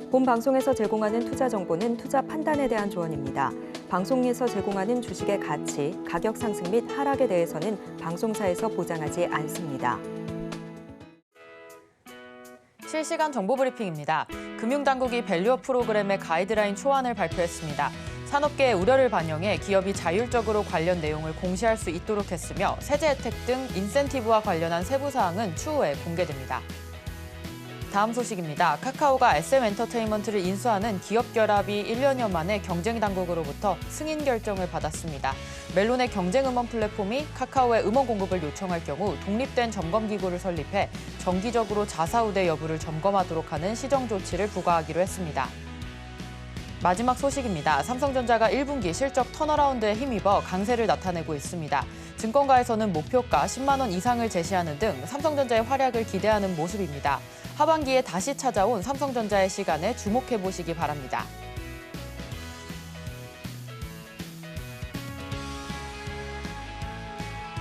본 방송에서 제공하는 투자 정보는 투자 판단에 대한 조언입니다. 방송에서 제공하는 주식의 가치, 가격 상승 및 하락에 대해서는 방송사에서 보장하지 않습니다. 실시간 정보 브리핑입니다. 금융당국이 밸류업 프로그램의 가이드라인 초안을 발표했습니다. 산업계의 우려를 반영해 기업이 자율적으로 관련 내용을 공시할 수 있도록 했으며 세제 혜택 등 인센티브와 관련한 세부 사항은 추후에 공개됩니다. 다음 소식입니다. 카카오가 SM엔터테인먼트를 인수하는 기업 결합이 1년여 만에 경쟁 당국으로부터 승인 결정을 받았습니다. 멜론의 경쟁 음원 플랫폼이 카카오의 음원 공급을 요청할 경우 독립된 점검기구를 설립해 정기적으로 자사 우대 여부를 점검하도록 하는 시정 조치를 부과하기로 했습니다. 마지막 소식입니다. 삼성전자가 1분기 실적 턴어라운드에 힘입어 강세를 나타내고 있습니다. 증권가에서는 목표가 10만 원 이상을 제시하는 등 삼성전자의 활약을 기대하는 모습입니다. 하반기에 다시 찾아온 삼성전자의 시간에 주목해 보시기 바랍니다.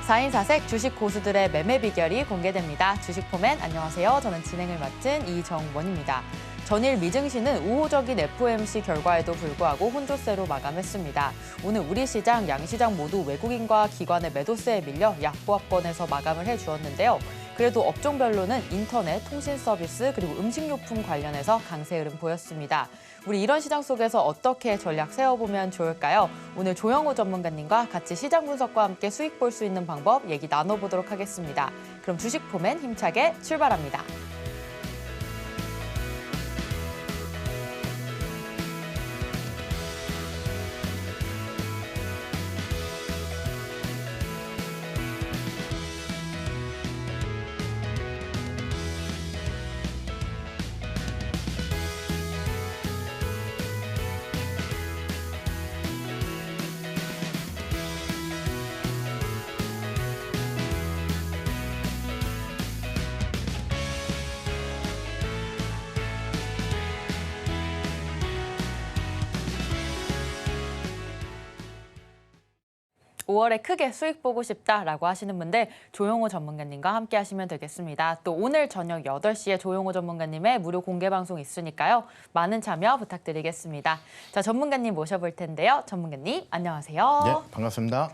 사인사색 주식 고수들의 매매 비결이 공개됩니다. 주식포맨 안녕하세요. 저는 진행을 맡은 이정원입니다. 전일 미증시는 우호적인 FOMC 결과에도 불구하고 혼조세로 마감했습니다. 오늘 우리 시장, 양시장 모두 외국인과 기관의 매도세에 밀려 약보합권에서 마감을 해주었는데요. 그래도 업종별로는 인터넷, 통신 서비스, 그리고 음식료품 관련해서 강세 흐름 보였습니다. 우리 이런 시장 속에서 어떻게 전략 세워보면 좋을까요? 오늘 조영호 전문가님과 같이 시장 분석과 함께 수익 볼 수 있는 방법 얘기 나눠보도록 하겠습니다. 그럼 주식포맨 힘차게 출발합니다. 5월에 크게 수익 보고 싶다라고 하시는 분들 조용호 전문가님과 함께 하시면 되겠습니다. 또 오늘 저녁 8시에 조용호 전문가님의 무료 공개 방송 있으니까요. 많은 참여 부탁드리겠습니다. 자, 전문가님 모셔볼 텐데요. 전문가님 안녕하세요. 네, 반갑습니다.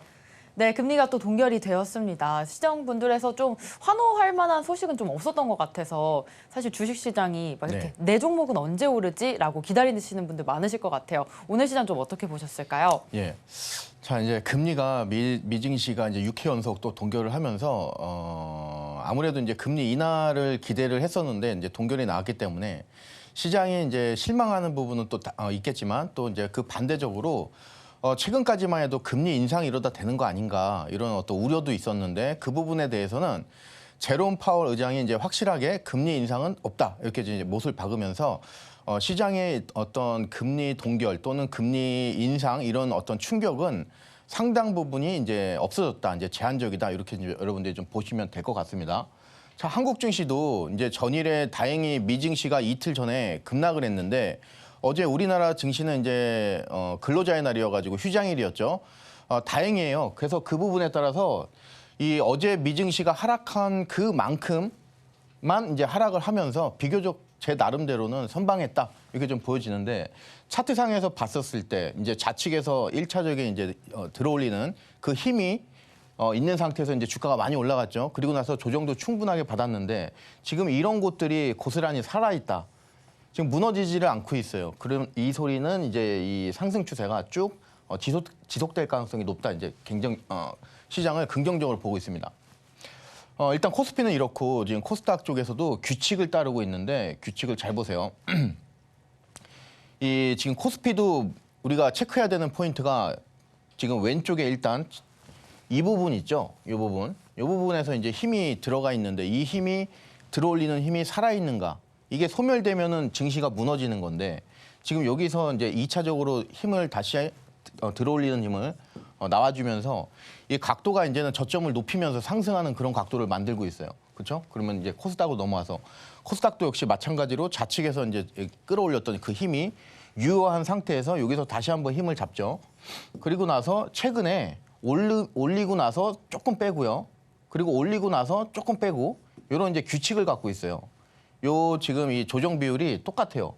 네, 금리가 또 동결이 되었습니다. 시장분들에서 좀 환호할 만한 소식은 좀 없었던 것 같아서 사실 주식시장이 막 이렇게 내 종목은 언제 오르지라고 기다리시는 분들 많으실 것 같아요. 오늘 시장 좀 어떻게 보셨을까요? 예. 자, 이제 금리가 미증시가 이제 6회 연속 또 동결을 하면서 아무래도 이제 금리 인하를 기대를 했었는데 이제 동결이 나왔기 때문에 시장이 이제 실망하는 부분은 또 있겠지만 또 이제 그 반대적으로 최근까지만 해도 금리 인상이 이러다 되는 거 아닌가 이런 어떤 우려도 있었는데 그 부분에 대해서는 제롬 파월 의장이 이제 확실하게 금리 인상은 없다 이렇게 이제 못을 박으면서 시장의 어떤 금리 동결 또는 금리 인상 이런 어떤 충격은 상당 부분이 이제 없어졌다, 이제 제한적이다 이렇게 이제 여러분들이 좀 보시면 될 것 같습니다. 자, 한국 증시도 이제 전일에 다행히 미증시가 이틀 전에 급락을 했는데 어제 우리나라 증시는 이제 근로자의 날이어가지고 휴장일이었죠. 다행이에요. 그래서 그 부분에 따라서 이 어제 미증시가 하락한 그만큼만 이제 하락을 하면서 비교적 제 나름대로는 선방했다 이렇게 좀 보여지는데 차트상에서 봤었을 때 이제 좌측에서 1차적인 이제 들어올리는 그 힘이 있는 상태에서 이제 주가가 많이 올라갔죠. 그리고 나서 조정도 충분하게 받았는데 지금 이런 곳들이 고스란히 살아있다. 지금 무너지지를 않고 있어요. 그럼 이 소리는 이제 이 상승 추세가 쭉 지속될 가능성이 높다. 이제 시장을 긍정적으로 보고 있습니다. 일단 코스피는 이렇고 지금 코스닥 쪽에서도 규칙을 따르고 있는데 규칙을 잘 보세요. 이 지금 코스피도 우리가 체크해야 되는 포인트가 지금 왼쪽에 일단 이 부분 있죠. 이 부분에서 이제 힘이 들어가 있는데 이 힘이 들어올리는 힘이 살아있는가? 이게 소멸되면은 증시가 무너지는 건데 지금 여기서 이제 2차적으로 힘을 다시 들어올리는 힘을 나와주면서 이 각도가 이제는 저점을 높이면서 상승하는 그런 각도를 만들고 있어요. 그렇죠? 그러면 이제 코스닥으로 넘어와서 코스닥도 역시 마찬가지로 좌측에서 이제 끌어올렸던 그 힘이 유효한 상태에서 여기서 다시 한번 힘을 잡죠. 그리고 나서 최근에 올리고 나서 조금 빼고요. 그리고 올리고 나서 조금 빼고 이런 이제 규칙을 갖고 있어요. 요 지금 이 조정 비율이 똑같아요.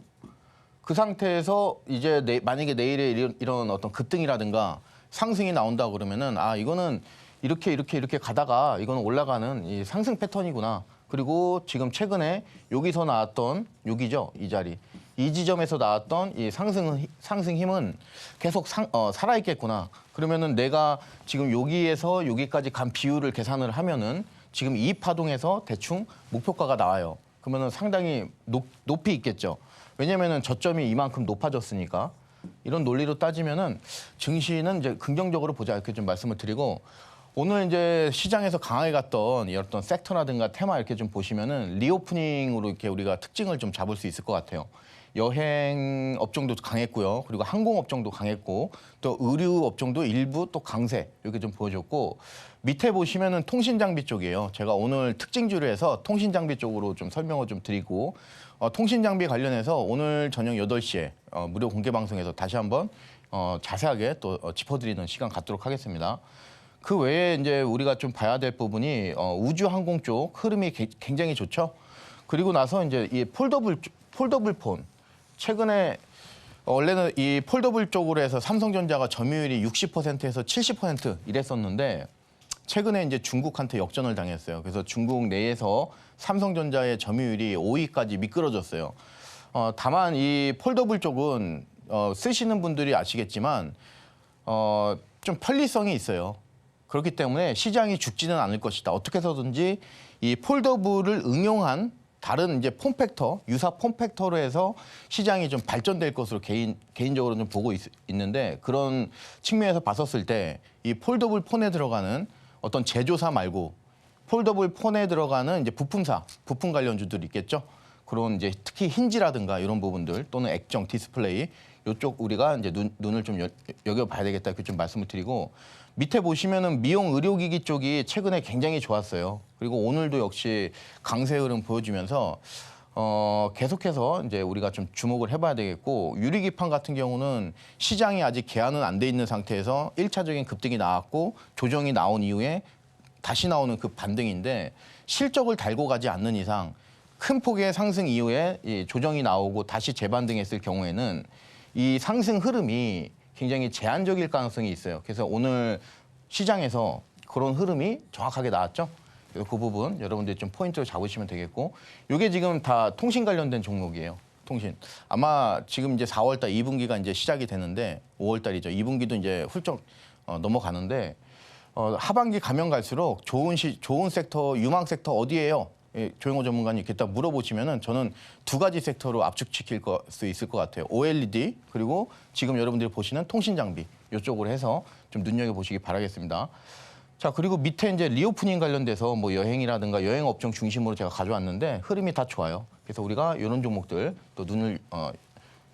그 상태에서 이제 만약에 내일에 이런 어떤 급등이라든가 상승이 나온다 그러면은 아 이거는 이렇게 가다가 이거는 올라가는 이 상승 패턴이구나. 그리고 지금 최근에 여기서 나왔던 여기죠, 이 자리. 이 지점에서 나왔던 이 상승 힘은 계속 살아있겠구나. 그러면은 내가 지금 여기에서 여기까지 간 비율을 계산을 하면은 지금 이 파동에서 대충 목표가가 나와요. 그러면은 상당히 높이 있겠죠. 왜냐면은 저점이 이만큼 높아졌으니까. 이런 논리로 따지면은 증시는 이제 긍정적으로 보자 이렇게 좀 말씀을 드리고 오늘 이제 시장에서 강하게 갔던 이 어떤 섹터라든가 테마 이렇게 좀 보시면은 리오프닝으로 이렇게 우리가 특징을 좀 잡을 수 있을 것 같아요. 여행 업종도 강했고요. 그리고 항공 업종도 강했고 또 의류 업종도 일부 또 강세 이렇게 좀 보여줬고 밑에 보시면은 통신 장비 쪽이에요. 제가 오늘 특징주를 해서 통신 장비 쪽으로 좀 설명을 좀 드리고 통신 장비 관련해서 오늘 저녁 8시에 무료 공개 방송에서 다시 한번 자세하게 또 짚어드리는 시간 갖도록 하겠습니다. 그 외에 이제 우리가 좀 봐야 될 부분이 우주 항공 쪽 흐름이 굉장히 좋죠. 그리고 나서 이제 이 폴더블 폰 최근에 원래는 이 폴더블 쪽으로 해서 삼성전자가 점유율이 60%에서 70% 이랬었는데 최근에 이제 중국한테 역전을 당했어요. 그래서 중국 내에서 삼성전자의 점유율이 5위까지 미끄러졌어요. 다만 이 폴더블 쪽은 쓰시는 분들이 아시겠지만 좀 편리성이 있어요. 그렇기 때문에 시장이 죽지는 않을 것이다. 어떻게 해서든지 이 폴더블을 응용한 다른 이제 폼팩터, 유사 폼팩터로 해서 시장이 좀 발전될 것으로 개인적으로 좀 보고 있는데 그런 측면에서 봤었을 때 이 폴더블 폰에 들어가는 어떤 제조사 말고 폴더블 폰에 들어가는 이제 부품사, 부품 관련주들이 있겠죠. 그런 이제 특히 힌지라든가 이런 부분들 또는 액정, 디스플레이 이쪽 우리가 이제 눈을 좀 여겨봐야 되겠다 이렇게 좀 말씀을 드리고 밑에 보시면은 미용 의료기기 쪽이 최근에 굉장히 좋았어요. 그리고 오늘도 역시 강세 흐름 보여주면서 계속해서 이제 우리가 좀 주목을 해봐야 되겠고 유리기판 같은 경우는 시장이 아직 개안은 안 돼 있는 상태에서 1차적인 급등이 나왔고 조정이 나온 이후에 다시 나오는 그 반등인데 실적을 달고 가지 않는 이상 큰 폭의 상승 이후에 이 조정이 나오고 다시 재반등했을 경우에는 이 상승 흐름이 굉장히 제한적일 가능성이 있어요. 그래서 오늘 시장에서 그런 흐름이 정확하게 나왔죠. 그래서 그 부분 여러분들이 좀 포인트를 잡으시면 되겠고 이게 지금 다 통신 관련된 종목이에요. 통신. 아마 지금 이제 4월 달 2분기가 이제 시작이 되는데 5월 달이죠. 2분기도 이제 훌쩍 넘어가는데 하반기 가면 갈수록 좋은 섹터, 유망 섹터 어디예요? 예, 조영호 전문가님 이렇게 딱 물어보시면은 저는 두 가지 섹터로 압축시킬 수 있을 것 같아요. OLED 그리고 지금 여러분들이 보시는 통신 장비 이쪽으로 해서 좀 눈여겨보시기 바라겠습니다. 자, 그리고 밑에 이제 리오프닝 관련돼서 뭐 여행이라든가 여행 업종 중심으로 제가 가져왔는데 흐름이 다 좋아요. 그래서 우리가 이런 종목들 또 눈을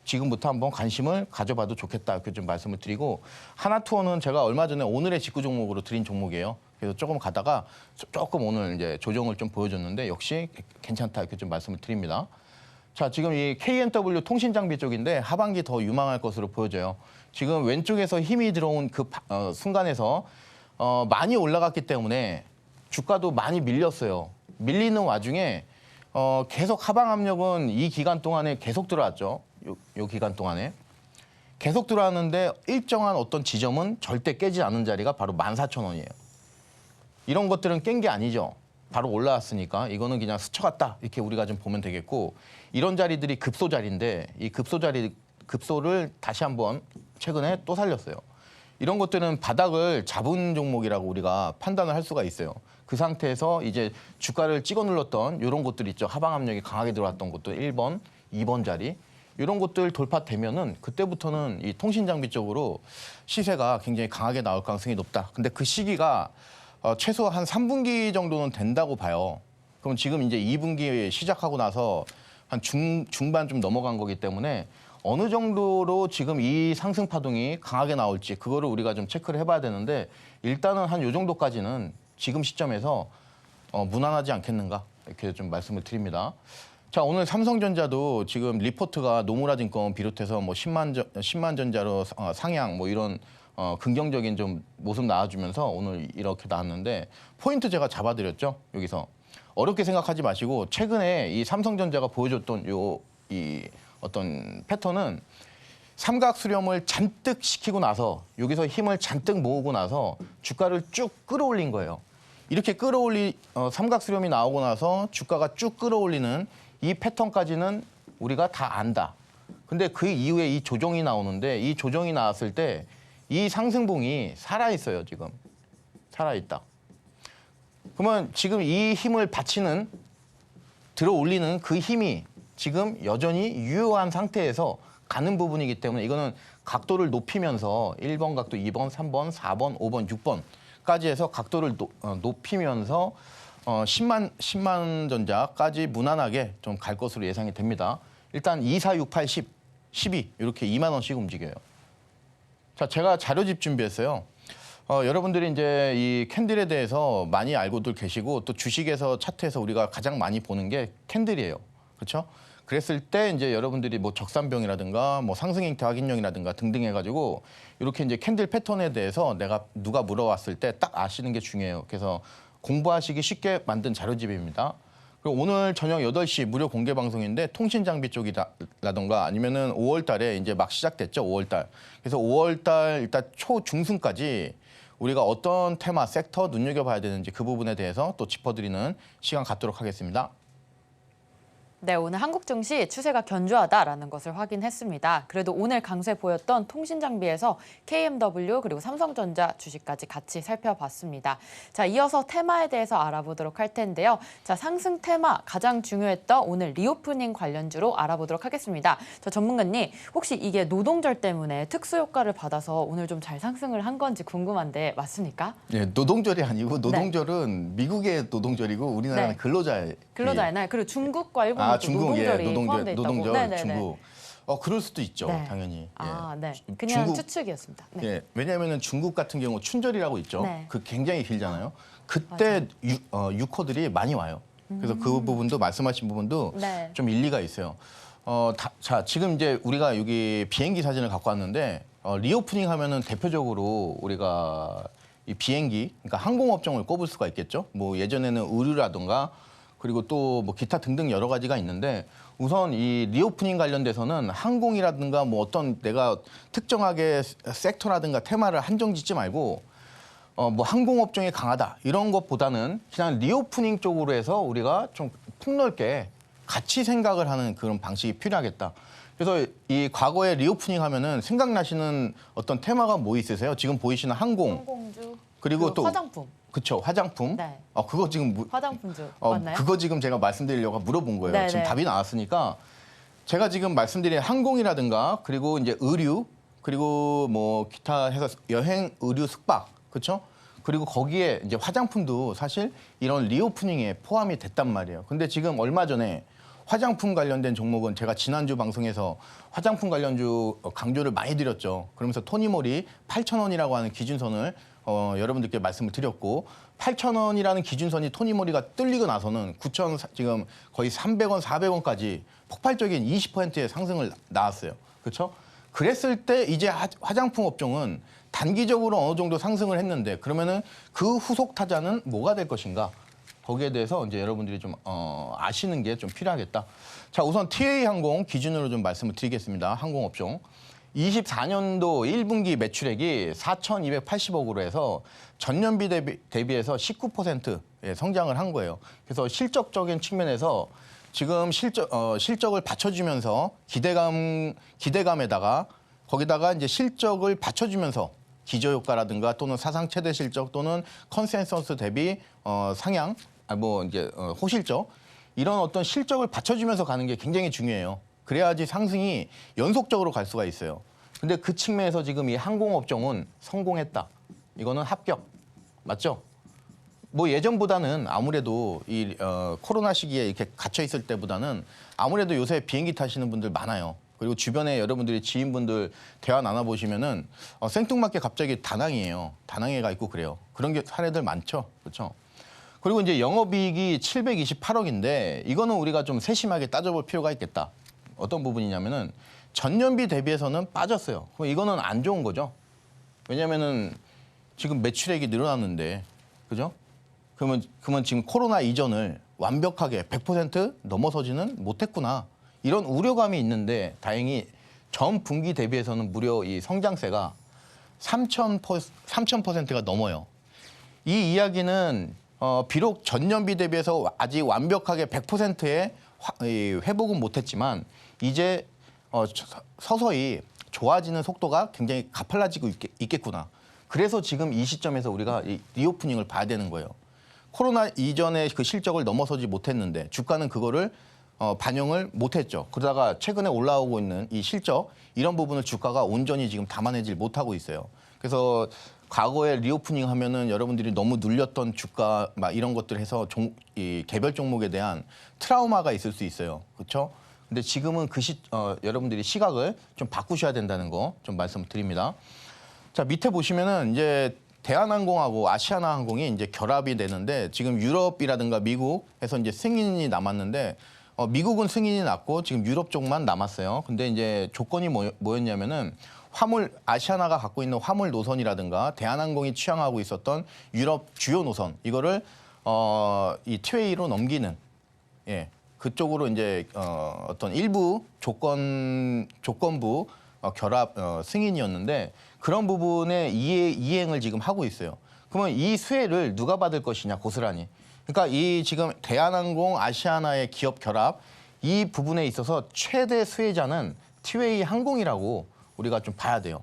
지금부터 한번 관심을 가져봐도 좋겠다 이렇게 좀 말씀을 드리고 하나투어는 제가 얼마 전에 오늘의 직구 종목으로 드린 종목이에요. 그래서 조금 가다가 조금 오늘 이제 조정을 좀 보여줬는데 역시 괜찮다 이렇게 좀 말씀을 드립니다. 자, 지금 이 KNW 통신 장비 쪽인데 하반기 더 유망할 것으로 보여져요. 지금 왼쪽에서 힘이 들어온 그 순간에서 많이 올라갔기 때문에 주가도 많이 밀렸어요. 밀리는 와중에 계속 하방 압력은 이 기간 동안에 계속 들어왔죠. 요 기간 동안에. 계속 들어왔는데 일정한 어떤 지점은 절대 깨지 않은 자리가 바로 14,000원이에요. 이런 것들은 깬 게 아니죠. 바로 올라왔으니까 이거는 그냥 스쳐갔다 이렇게 우리가 좀 보면 되겠고 이런 자리들이 급소 자리인데 이 급소를 다시 한번 최근에 또 살렸어요. 이런 것들은 바닥을 잡은 종목이라고 우리가 판단을 할 수가 있어요. 그 상태에서 이제 주가를 찍어 눌렀던 이런 것들 있죠. 하방 압력이 강하게 들어왔던 것도 1번, 2번 자리. 이런 것들 돌파되면은 그때부터는 이 통신 장비 쪽으로 시세가 굉장히 강하게 나올 가능성이 높다. 근데 그 시기가 최소 한 3분기 정도는 된다고 봐요. 그럼 지금 이제 2분기 시작하고 나서 한 중반 좀 넘어간 거기 때문에 어느 정도로 지금 이 상승 파동이 강하게 나올지 그거를 우리가 좀 체크를 해봐야 되는데 일단은 한 요 정도까지는 지금 시점에서 무난하지 않겠는가 이렇게 좀 말씀을 드립니다. 자, 오늘 삼성전자도 지금 리포트가 노무라 증권 비롯해서 뭐 10만 전자로 상향 뭐 이런 긍정적인 좀 모습 나와주면서 오늘 이렇게 나왔는데 포인트 제가 잡아드렸죠. 여기서 어렵게 생각하지 마시고 최근에 이 삼성전자가 보여줬던 이 어떤 패턴은 삼각 수렴을 잔뜩 시키고 나서 여기서 힘을 잔뜩 모으고 나서 주가를 쭉 끌어올린 거예요. 이렇게 삼각 수렴이 나오고 나서 주가가 쭉 끌어올리는 이 패턴까지는 우리가 다 안다. 근데 그 이후에 이 조정이 나오는데 이 조정이 나왔을 때 이 상승봉이 살아있어요, 지금. 살아있다. 그러면 지금 이 힘을 받치는, 들어 올리는 그 힘이 지금 여전히 유효한 상태에서 가는 부분이기 때문에 이거는 각도를 높이면서 1번 각도, 2번, 3번, 4번, 5번, 6번까지 해서 각도를 높이면서 10만 전자까지 무난하게 좀 갈 것으로 예상이 됩니다. 일단 2, 4, 6, 8, 10, 12 이렇게 2만 원씩 움직여요. 자, 제가 자료집 준비했어요. 여러분들이 이제 이 캔들에 대해서 많이 알고들 계시고 또 주식에서 차트에서 우리가 가장 많이 보는 게 캔들이에요. 그렇죠? 그랬을 때 이제 여러분들이 뭐 적산병이라든가 뭐 상승행태 확인령이라든가 등등 해가지고 이렇게 이제 캔들 패턴에 대해서 누가 물어왔을 때 딱 아시는 게 중요해요. 그래서 공부하시기 쉽게 만든 자료집입니다. 그리고 오늘 저녁 8시 무료 공개 방송인데 통신 장비 쪽이라던가 아니면은 5월 달에 이제 막 시작됐죠. 5월 달. 그래서 5월 달 일단 초중순까지 우리가 어떤 테마, 섹터 눈여겨봐야 되는지 그 부분에 대해서 또 짚어드리는 시간 갖도록 하겠습니다. 네, 오늘 한국 증시 추세가 견조하다라는 것을 확인했습니다. 그래도 오늘 강세 보였던 통신 장비에서 KMW 그리고 삼성전자 주식까지 같이 살펴봤습니다. 자, 이어서 테마에 대해서 알아보도록 할 텐데요. 자, 상승 테마 가장 중요했던 오늘 리오프닝 관련주로 알아보도록 하겠습니다. 자, 전문가님, 혹시 이게 노동절 때문에 특수 효과를 받아서 오늘 좀 잘 상승을 한 건지 궁금한데 맞습니까? 네, 노동절이 아니고 노동절은 미국의 노동절이고 우리나라는 네. 근로자의 근로자의 날, 그리고 중국과 일본은 중국, 노동절이 포함되어 있다고. 노동절, 네네네. 중국. 그럴 수도 있죠, 네. 당연히. 아, 예. 네. 그냥 중국, 추측이었습니다. 네. 예, 왜냐하면 중국 같은 경우 춘절이라고 있죠. 네. 그 굉장히 길잖아요. 그때 유커들이 많이 와요. 그래서 그 부분도 말씀하신 부분도 네. 좀 일리가 있어요. 자, 지금 이제 우리가 여기 비행기 사진을 갖고 왔는데 리오프닝 하면은 대표적으로 우리가 이 비행기, 그러니까 항공업종을 꼽을 수가 있겠죠. 뭐 예전에는 의류라든가 그리고 또 뭐 기타 등등 여러 가지가 있는데 우선 이 리오프닝 관련돼서는 항공이라든가 뭐 어떤 내가 특정하게 섹터라든가 테마를 한정 짓지 말고 뭐 항공업종이 강하다 이런 것보다는 그냥 리오프닝 쪽으로 해서 우리가 좀 폭넓게 같이 생각을 하는 그런 방식이 필요하겠다. 그래서 이 과거에 리오프닝 하면은 생각나시는 어떤 테마가 뭐 있으세요? 지금 보이시는 항공주 그리고 또 화장품. 그쵸, 화장품. 네. 그거 지금 화장품주 맞나요? 그거 지금 제가 말씀드리려고 물어본 거예요. 네네. 지금 답이 나왔으니까 제가 지금 말씀드린 항공이라든가 그리고 이제 의류 그리고 뭐 기타 해서 여행, 의류, 숙박 그렇죠? 그리고 거기에 이제 화장품도 사실 이런 리오프닝에 포함이 됐단 말이에요. 근데 지금 얼마 전에 화장품 관련된 종목은 제가 지난주 방송에서 화장품 관련주 강조를 많이 드렸죠. 그러면서 토니모리 8,000원이라고 하는 기준선을 여러분들께 말씀을 드렸고 8,000원이라는 기준선이 토니모리가 뚫리고 나서는 9,000 지금 거의 300원, 400원까지 폭발적인 20%의 상승을 나왔어요. 그렇죠? 그랬을 때 이제 화장품 업종은 단기적으로 어느 정도 상승을 했는데 그러면은 그 후속 타자는 뭐가 될 것인가? 거기에 대해서 이제 여러분들이 좀 아시는 게 좀 필요하겠다. 자, 우선 TA항공 기준으로 좀 말씀을 드리겠습니다. 항공업종. 24년도 1분기 매출액이 4,280억으로 해서 전년비 대비해서 19% 성장을 한 거예요. 그래서 실적적인 측면에서 지금 실적을 받쳐주면서 기대감에다가 거기다가 이제 실적을 받쳐주면서 기저효과라든가 또는 사상 최대 실적 또는 컨센서스 대비 상향, 호실적 이런 어떤 실적을 받쳐주면서 가는 게 굉장히 중요해요. 그래야지 상승이 연속적으로 갈 수가 있어요. 근데 그 측면에서 지금 이 항공업종은 성공했다. 이거는 합격. 맞죠? 뭐 예전보다는 아무래도 이 코로나 시기에 이렇게 갇혀 있을 때보다는 아무래도 요새 비행기 타시는 분들 많아요. 그리고 주변에 여러분들이 지인분들 대화 나눠보시면은 생뚱맞게 갑자기 다낭이에요. 다낭에 가 있고 그래요. 그런 게 사례들 많죠. 그렇죠? 그리고 이제 영업이익이 728억인데 이거는 우리가 좀 세심하게 따져볼 필요가 있겠다. 어떤 부분이냐면은 전년비 대비해서는 빠졌어요. 그럼 이거는 안 좋은 거죠. 왜냐면은 지금 매출액이 늘어났는데, 그죠? 그러면 지금 코로나 이전을 완벽하게 100% 넘어서지는 못했구나. 이런 우려감이 있는데 다행히 전 분기 대비해서는 무려 이 성장세가 3,000%가 넘어요. 이 이야기는 비록 전년비 대비해서 아직 완벽하게 100%의 회복은 못했지만 이제 서서히 좋아지는 속도가 굉장히 가팔라지고 있겠구나. 그래서 지금 이 시점에서 우리가 이 리오프닝을 봐야 되는 거예요. 코로나 이전의 그 실적을 넘어서지 못했는데 주가는 그거를 반영을 못했죠. 그러다가 최근에 올라오고 있는 이 실적 이런 부분을 주가가 온전히 지금 담아내질 못하고 있어요. 그래서 과거에 리오프닝 하면은 여러분들이 너무 눌렸던 주가 막 이런 것들 해서 이 개별 종목에 대한 트라우마가 있을 수 있어요. 그렇죠? 근데 지금은 여러분들이 시각을 좀 바꾸셔야 된다는 거 좀 말씀드립니다. 자, 밑에 보시면은 이제 대한항공하고 아시아나항공이 이제 결합이 되는데 지금 유럽이라든가 미국에서 이제 승인이 남았는데 미국은 승인이 났고 지금 유럽 쪽만 남았어요. 근데 이제 조건이 뭐였냐면은 아시아나가 갖고 있는 화물 노선이라든가 대한항공이 취항하고 있었던 유럽 주요 노선 이거를 이 티웨이로 넘기는 그쪽으로 이제 어떤 일부 조건부 결합 승인이었는데 그런 부분에 이행을 지금 하고 있어요. 그러면 이 수혜를 누가 받을 것이냐 고스란히. 그러니까 이 지금 대한항공 아시아나의 기업 결합 이 부분에 있어서 최대 수혜자는 티웨이 항공이라고 우리가 좀 봐야 돼요.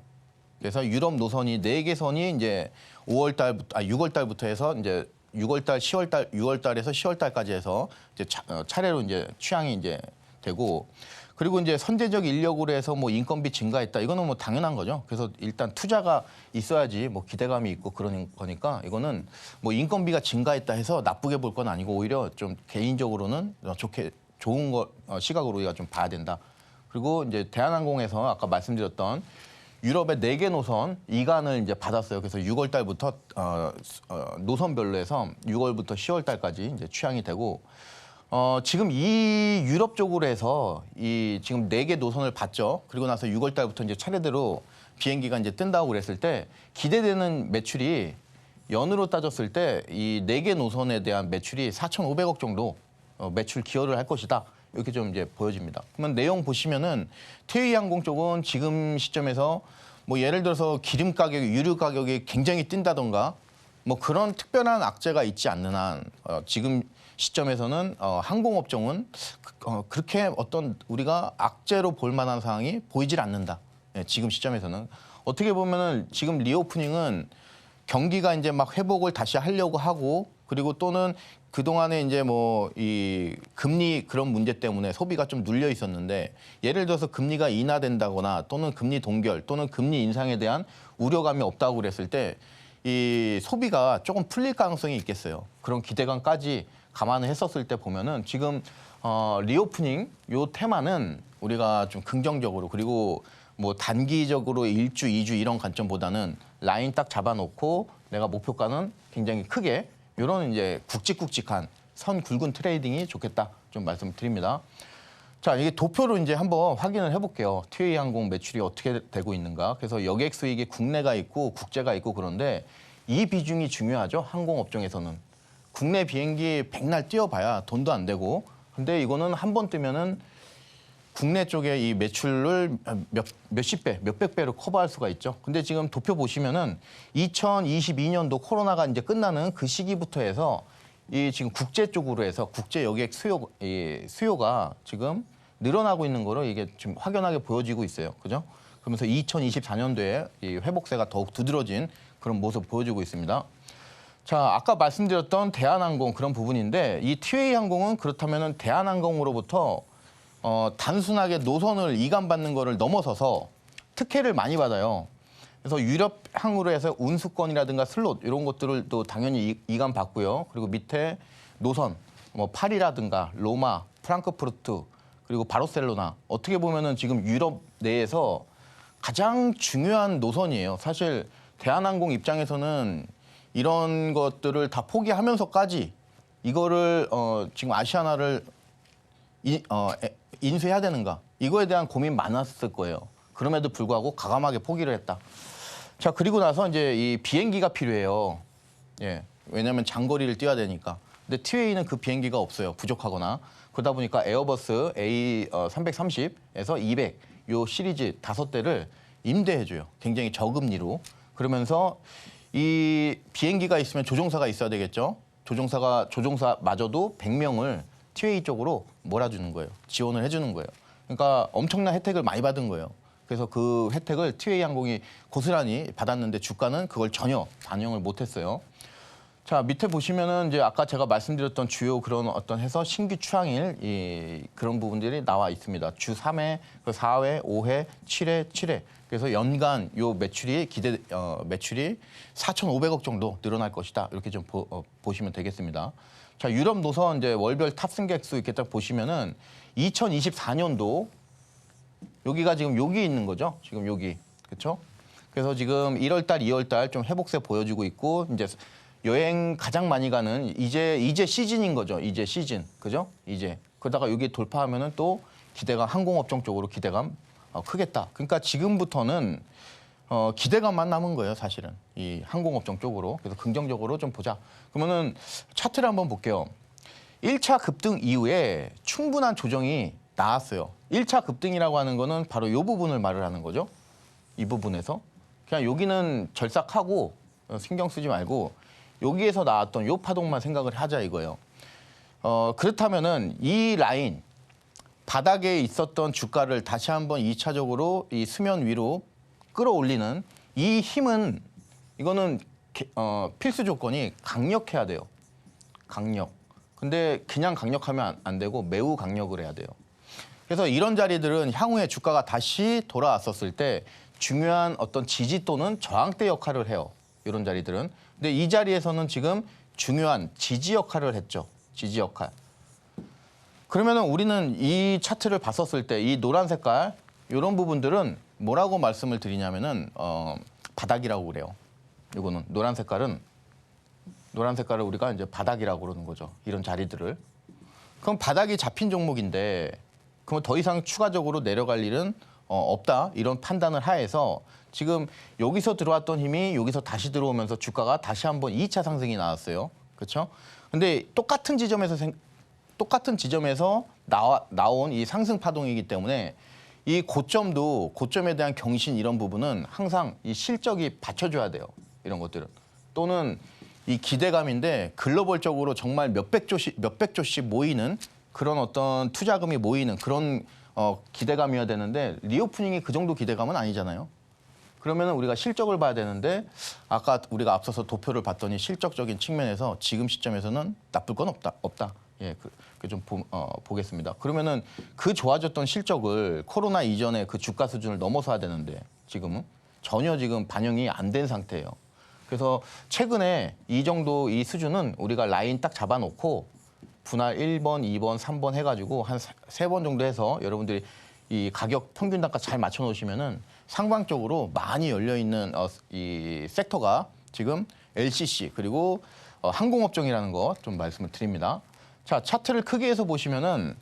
그래서 유럽 노선이 4개 선이 이제 6월 달부터 해서 이제 6월 달에서 10월 달까지 해서 이제 차례로 이제 취항이 이제 되고 그리고 이제 선제적 인력으로 해서 뭐 인건비 증가했다. 이거는 뭐 당연한 거죠. 그래서 일단 투자가 있어야지 뭐 기대감이 있고 그런 거니까 이거는 뭐 인건비가 증가했다 해서 나쁘게 볼 건 아니고 오히려 좀 개인적으로는 좋은 시각으로 우리가 좀 봐야 된다. 그리고 이제 대한항공에서 아까 말씀드렸던 유럽의 4개 노선 이관을 이제 받았어요. 그래서 6월 달부터 노선별로 해서 6월부터 10월 달까지 이제 취항이 되고 지금 이 유럽 쪽으로 해서 이 지금 4개 노선을 받죠. 그리고 나서 6월 달부터 이제 차례대로 비행기가 이제 뜬다고 그랬을 때 기대되는 매출이 연으로 따졌을 때 이 4개 노선에 대한 매출이 4,500억 정도 매출 기여를 할 것이다. 이렇게 좀 이제 보여집니다. 그러면 내용 보시면은 티웨이 항공 쪽은 지금 시점에서 뭐 예를 들어서 기름 가격, 유류 가격이 굉장히 뛴다던가 뭐 그런 특별한 악재가 있지 않는 한 지금 시점에서는 항공업종은 그렇게 어떤 우리가 악재로 볼 만한 상황이 보이질 않는다. 지금 시점에서는 어떻게 보면은 지금 리오프닝은 경기가 이제 막 회복을 다시 하려고 하고 그리고 또는 그동안에 이제 뭐 이 금리 그런 문제 때문에 소비가 좀 눌려 있었는데 예를 들어서 금리가 인하된다거나 또는 금리 동결 또는 금리 인상에 대한 우려감이 없다고 그랬을 때 이 소비가 조금 풀릴 가능성이 있겠어요. 그런 기대감까지 감안을 했었을 때 보면은 지금 리오프닝 요 테마는 우리가 좀 긍정적으로 그리고 뭐 단기적으로 1주, 2주 이런 관점보다는 라인 딱 잡아놓고 내가 목표가는 굉장히 크게 이런 이제 굵직굵직한 선 굵은 트레이딩이 좋겠다 좀 말씀드립니다. 자, 이게 도표로 이제 한번 확인을 해볼게요. 티웨이 항공 매출이 어떻게 되고 있는가. 그래서 여객 수익이 국내가 있고 국제가 있고 그런데 이 비중이 중요하죠. 항공업종에서는. 국내 비행기 백날 뛰어봐야 돈도 안 되고 근데 이거는 한 번 뜨면은 국내 쪽에 이 매출을 몇십 배, 몇백 배로 커버할 수가 있죠. 근데 지금 도표 보시면은 2022년도 코로나가 이제 끝나는 그 시기부터 해서 이 지금 국제 쪽으로 해서 국제 여객 수요가 지금 늘어나고 있는 거로 이게 지금 확연하게 보여지고 있어요. 그죠? 그러면서 2024년도에 이 회복세가 더욱 두드러진 그런 모습 보여주고 있습니다. 자, 아까 말씀드렸던 대한항공 그런 부분인데 이 티웨이 항공은 그렇다면은 대한항공으로부터 단순하게 노선을 이관받는 거를 넘어서서 특혜를 많이 받아요. 그래서 유럽항으로 해서 운수권이라든가 슬롯 이런 것들을 또 당연히 이관받고요. 그리고 밑에 노선, 뭐 파리라든가 로마, 프랑크푸르트 그리고 바르셀로나 어떻게 보면은 지금 유럽 내에서 가장 중요한 노선이에요. 사실 대한항공 입장에서는 이런 것들을 다 포기하면서까지 이거를 지금 아시아나를 인수해야 되는가 이거에 대한 고민 많았을 거예요. 그럼에도 불구하고 과감하게 포기를 했다. 자, 그리고 나서 이제 이 비행기가 필요해요. 예, 왜냐하면 장거리를 뛰어야 되니까. 근데 티웨이는 그 비행기가 없어요. 부족하거나. 그러다 보니까 에어버스 A330에서 200 요 시리즈 5대를 임대해줘요. 굉장히 저금리로. 그러면서 이 비행기가 있으면 조종사가 있어야 되겠죠. 조종사마저도 100명을 티웨이 쪽으로 몰아주는 거예요. 지원을 해주는 거예요. 그러니까 엄청난 혜택을 많이 받은 거예요. 그래서 그 혜택을 티웨이 항공이 고스란히 받았는데 주가는 그걸 전혀 반영을 못했어요. 자, 밑에 보시면은 이제 아까 제가 말씀드렸던 주요 그런 어떤 해서 신규 추앙일 그런 부분들이 나와 있습니다. 주 3회, 4회, 5회, 7회, 7회. 그래서 연간 요 매출이 매출이 4,500억 정도 늘어날 것이다. 이렇게 좀 보시면 되겠습니다. 자, 유럽 노선 이제 월별 탑승객 수 이렇게 딱 보시면은 2024년도 여기가 지금 여기 있는 거죠. 지금 여기. 그렇죠? 그래서 지금 1월 달, 2월 달 좀 회복세 보여주고 있고 이제 여행 가장 많이 가는 이제 시즌인 거죠. 이제 시즌. 그죠? 이제. 그러다가 여기 돌파하면은 또 기대감 항공업종 쪽으로 기대감 크겠다. 그러니까 지금부터는 기대감만 남은 거예요, 사실은. 이 항공업종 쪽으로. 그래서 긍정적으로 좀 보자. 그러면은 차트를 한번 볼게요. 1차 급등 이후에 충분한 조정이 나왔어요. 1차 급등이라고 하는 거는 바로 이 부분을 말을 하는 거죠. 이 부분에서. 그냥 여기는 절삭하고 신경 쓰지 말고 여기에서 나왔던 이 파동만 생각을 하자 이거예요. 그렇다면은 이 라인 바닥에 있었던 주가를 다시 한번 2차적으로 이 수면 위로 끌어올리는 이 힘은 이거는 필수 조건이 강력해야 돼요. 강력. 근데 그냥 강력하면 안 되고 매우 강력을 해야 돼요. 그래서 이런 자리들은 향후에 주가가 다시 돌아왔었을 때 중요한 어떤 지지 또는 저항대 역할을 해요. 이런 자리들은. 근데 이 자리에서는 지금 중요한 지지 역할을 했죠. 지지 역할. 그러면은 우리는 이 차트를 봤었을 때 이 노란 색깔 이런 부분들은 뭐라고 말씀을 드리냐면은 바닥이라고 그래요. 이거는 노란 색깔을 우리가 이제 바닥이라고 그러는 거죠. 이런 자리들을. 그럼 바닥이 잡힌 종목인데 그럼 더 이상 추가적으로 내려갈 일은 없다. 이런 판단을 하에서 지금 여기서 들어왔던 힘이 여기서 다시 들어오면서 주가가 다시 한번 2차 상승이 나왔어요. 그렇죠? 근데 똑같은 지점에서 나온 이 상승 파동이기 때문에 이 고점에 대한 경신 이런 부분은 항상 이 실적이 받쳐줘야 돼요. 이런 것들은. 또는 이 기대감인데 글로벌적으로 정말 몇백 조씩 모이는 그런 어떤 투자금이 모이는 그런 기대감이어야 되는데 리오프닝이 그 정도 기대감은 아니잖아요. 그러면 우리가 실적을 봐야 되는데 아까 우리가 앞서서 도표를 봤더니 실적적인 측면에서 지금 시점에서는 나쁠 건 없다. 예, 좀 보겠습니다. 그러면은 그 좋아졌던 실적을 코로나 이전에 그 주가 수준을 넘어서야 되는데 지금은 전혀 지금 반영이 안 된 상태예요. 그래서 최근에 이 정도 이 수준은 우리가 라인 딱 잡아놓고 분할 1번, 2번, 3번 해가지고 한 3번 정도 해서 여러분들이 이 가격 평균 단가 잘 맞춰 놓으시면은 상방적으로 많이 열려 있는 이 섹터가 지금 LCC 그리고 항공업종이라는 거 좀 말씀을 드립니다. 자, 차트를 크게 해서 보시면은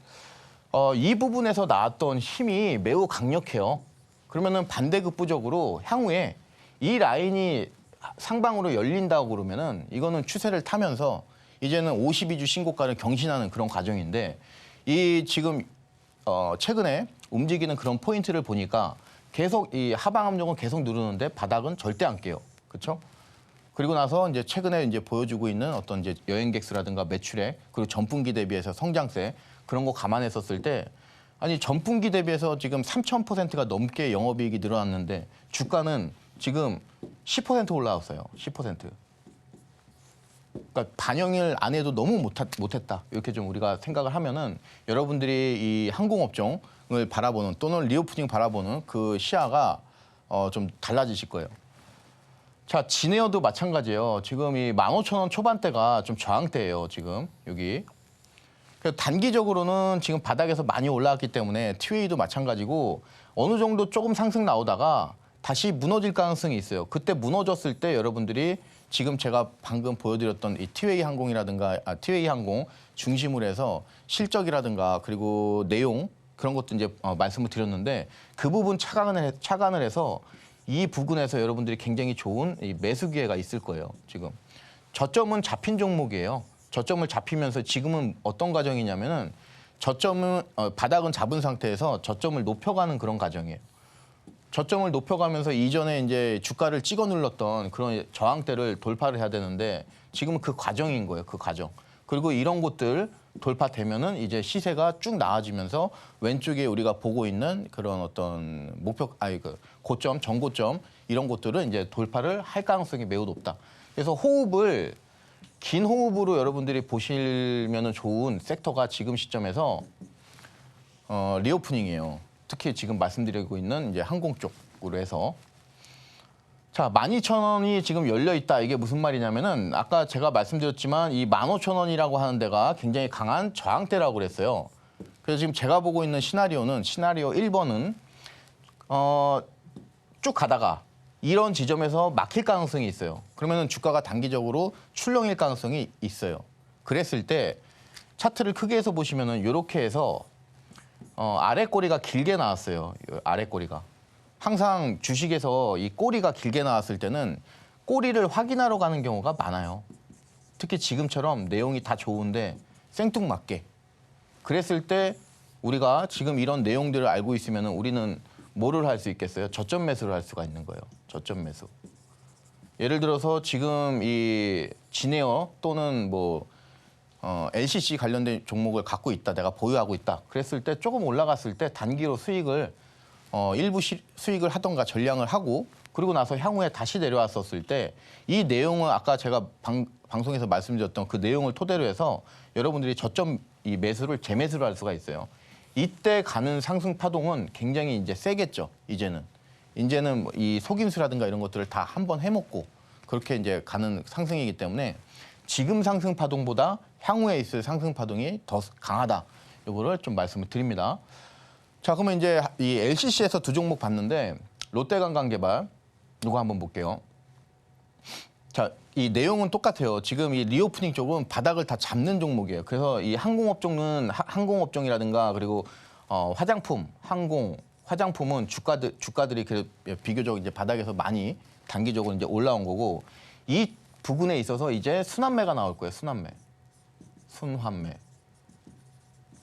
이 부분에서 나왔던 힘이 매우 강력해요. 그러면은 반대급부적으로 향후에 이 라인이 상방으로 열린다고 그러면은 이거는 추세를 타면서 이제는 52주 신고가를 경신하는 그런 과정인데 이 지금 최근에 움직이는 그런 포인트를 보니까 계속 이 하방 압력은 계속 누르는데 바닥은 절대 안 깨요. 그렇죠? 그리고 나서 이제 최근에 이제 보여주고 있는 어떤 이제 여행객 수라든가 매출액 그리고 전분기 대비해서 성장세 그런 거 감안했었을 때 아니 전분기 대비해서 지금 3,000%가 넘게 영업이익이 늘어났는데 주가는 지금 10% 올라왔어요. 10%. 그러니까 반영을 안 해도 너무 못했다. 이렇게 좀 우리가 생각을 하면은 여러분들이 이 항공업종을 바라보는 또는 리오프닝 바라보는 그 시야가 좀 달라지실 거예요. 자, 진에어도 마찬가지예요. 지금 이 15,000원 초반대가 좀 저항대예요. 지금 여기. 그래서 단기적으로는 지금 바닥에서 많이 올라왔기 때문에 티웨이도 마찬가지고 어느 정도 조금 상승 나오다가 다시 무너질 가능성이 있어요. 그때 무너졌을 때 여러분들이 지금 제가 방금 보여드렸던 이 티웨이 항공이라든가 티웨이 항공 중심으로 해서 실적이라든가 그리고 내용 그런 것도 이제 말씀을 드렸는데 그 부분 차관을 해서 이 부분에서 여러분들이 굉장히 좋은 이 매수 기회가 있을 거예요. 지금 저점은 잡힌 종목이에요. 저점을 잡히면서 지금은 어떤 과정이냐면은 저점은 바닥은 잡은 상태에서 저점을 높여가는 그런 과정이에요. 저점을 높여가면서 이전에 이제 주가를 찍어 눌렀던 그런 저항대를 돌파를 해야 되는데 지금은 그 과정인 거예요. 그 과정. 그리고 이런 곳들 돌파되면은 이제 시세가 쭉 나아지면서 왼쪽에 우리가 보고 있는 그런 어떤 그 고점, 전고점 이런 곳들은 이제 돌파를 할 가능성이 매우 높다. 그래서 호흡을 긴 호흡으로 여러분들이 보시면은 좋은 섹터가 지금 시점에서 리오프닝이에요. 특히 지금 말씀드리고 있는 이제 항공 쪽으로 해서 자 12,000원이 지금 열려 있다. 이게 무슨 말이냐면은 아까 제가 말씀드렸지만 이 15,000원이라고 하는 데가 굉장히 강한 저항대라고 그랬어요. 그래서 지금 제가 보고 있는 시나리오 1번은 쭉 가다가 이런 지점에서 막힐 가능성이 있어요. 그러면은 주가가 단기적으로 출렁일 가능성이 있어요. 그랬을 때 차트를 크게 해서 보시면은 이렇게 해서 아래 꼬리가 길게 나왔어요. 아래 꼬리가. 항상 주식에서 이 꼬리가 길게 나왔을 때는 꼬리를 확인하러 가는 경우가 많아요. 특히 지금처럼 내용이 다 좋은데 생뚱맞게. 그랬을 때 우리가 지금 이런 내용들을 알고 있으면 우리는 뭐를 할 수 있겠어요? 저점 매수를 할 수가 있는 거예요. 저점 매수. 예를 들어서 지금 이 진에어 또는 뭐 LCC 관련된 종목을 갖고 있다. 내가 보유하고 있다. 그랬을 때 조금 올라갔을 때 단기로 수익을 일부 수익을 하던가 전량을 하고 그리고 나서 향후에 다시 내려왔었을 때 이 내용은 아까 제가 방송에서 말씀드렸던 그 내용을 토대로 해서 여러분들이 저점 이 매수를 재매수를 할 수가 있어요. 이때 가는 상승 파동은 굉장히 이제 세겠죠. 이제는 이 속임수라든가 이런 것들을 다 한번 해먹고 그렇게 이제 가는 상승이기 때문에 지금 상승 파동보다 향후에 있을 상승 파동이 더 강하다. 이거를 좀 말씀을 드립니다. 자, 그러면 이제 이 LCC에서 두 종목 봤는데 롯데관광개발 이거 한번 볼게요. 자, 이 내용은 똑같아요. 지금 이 리오프닝 쪽은 바닥을 다 잡는 종목이에요. 그래서 이 항공업종은 항공업종이라든가 그리고 화장품, 화장품은 주가들이 비교적 이제 바닥에서 많이 단기적으로 이제 올라온 거고 이 부분에 있어서 이제 순환매가 나올 거예요. 순환매.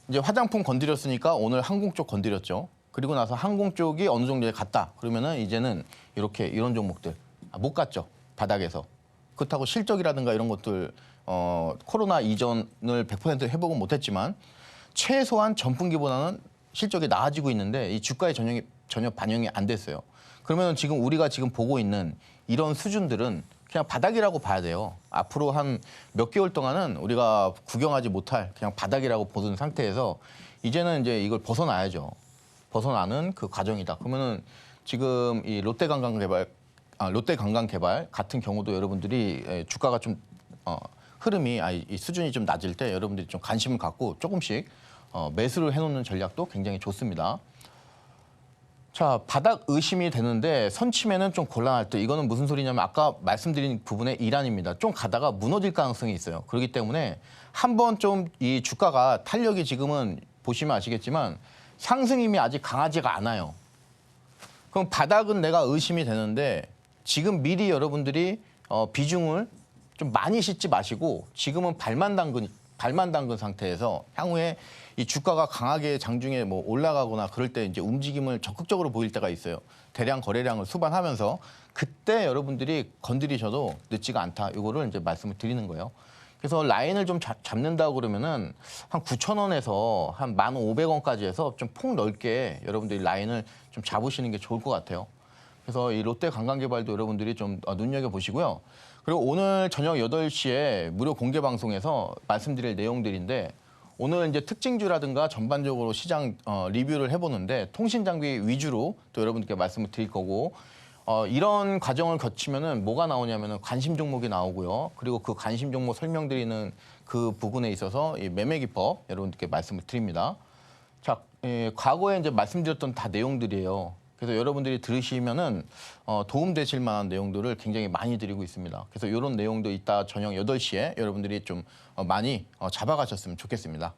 이제 화장품 건드렸으니까 오늘 항공 쪽 건드렸죠. 그리고 나서 항공 쪽이 어느 정도에 갔다. 그러면은 이제는 이런 종목들 못 갔죠. 바닥에서. 그렇다고 실적이라든가 이런 것들 코로나 이전을 100% 회복은 못했지만 최소한 전분기보다는 실적이 나아지고 있는데 이 주가에 전혀 반영이 안 됐어요. 그러면 지금 우리가 지금 보고 있는 이런 수준들은 그냥 바닥이라고 봐야 돼요. 앞으로 한 몇 개월 동안은 우리가 구경하지 못할 그냥 바닥이라고 보는 상태에서 이제는 이제 이걸 벗어나야죠. 벗어나는 그 과정이다. 그러면은 지금 이 롯데관광개발 같은 경우도 여러분들이 주가가 좀 흐름이 이 수준이 좀 낮을 때 여러분들이 좀 관심을 갖고 조금씩 매수를 해놓는 전략도 굉장히 좋습니다. 자, 바닥 의심이 되는데 선침에는 좀 곤란할 때 이거는 무슨 소리냐면 아까 말씀드린 부분의 일환입니다. 좀 가다가 무너질 가능성이 있어요. 그렇기 때문에 한번 좀 이 주가가 탄력이 지금은 보시면 아시겠지만 상승임이 아직 강하지가 않아요. 그럼 바닥은 내가 의심이 되는데 지금 미리 여러분들이 비중을 좀 많이 싣지 마시고 지금은 발만 담근 상태에서 향후에 이 주가가 강하게 장중에 뭐 올라가거나 그럴 때 이제 움직임을 적극적으로 보일 때가 있어요. 대량 거래량을 수반하면서 그때 여러분들이 건드리셔도 늦지가 않다. 이거를 이제 말씀을 드리는 거예요. 그래서 라인을 좀 잡는다고 그러면은 한 9,000원에서 한 1,500원까지 해서 좀 폭 넓게 여러분들이 라인을 좀 잡으시는 게 좋을 것 같아요. 그래서 이 롯데관광개발도 여러분들이 좀 눈여겨보시고요. 그리고 오늘 저녁 8시에 무료 공개 방송에서 말씀드릴 내용들인데 오늘 이제 특징주라든가 전반적으로 시장 리뷰를 해보는데 통신 장비 위주로 또 여러분들께 말씀을 드릴 거고 이런 과정을 거치면은 뭐가 나오냐면은 관심 종목이 나오고요. 그리고 그 관심 종목 설명드리는 그 부분에 있어서 이 매매 기법 여러분들께 말씀을 드립니다. 자, 과거에 이제 말씀드렸던 다 내용들이에요. 그래서 여러분들이 들으시면은 도움되실 만한 내용들을 굉장히 많이 드리고 있습니다. 그래서 이런 내용도 이따 저녁 8시에 여러분들이 좀 많이 잡아가셨으면 좋겠습니다.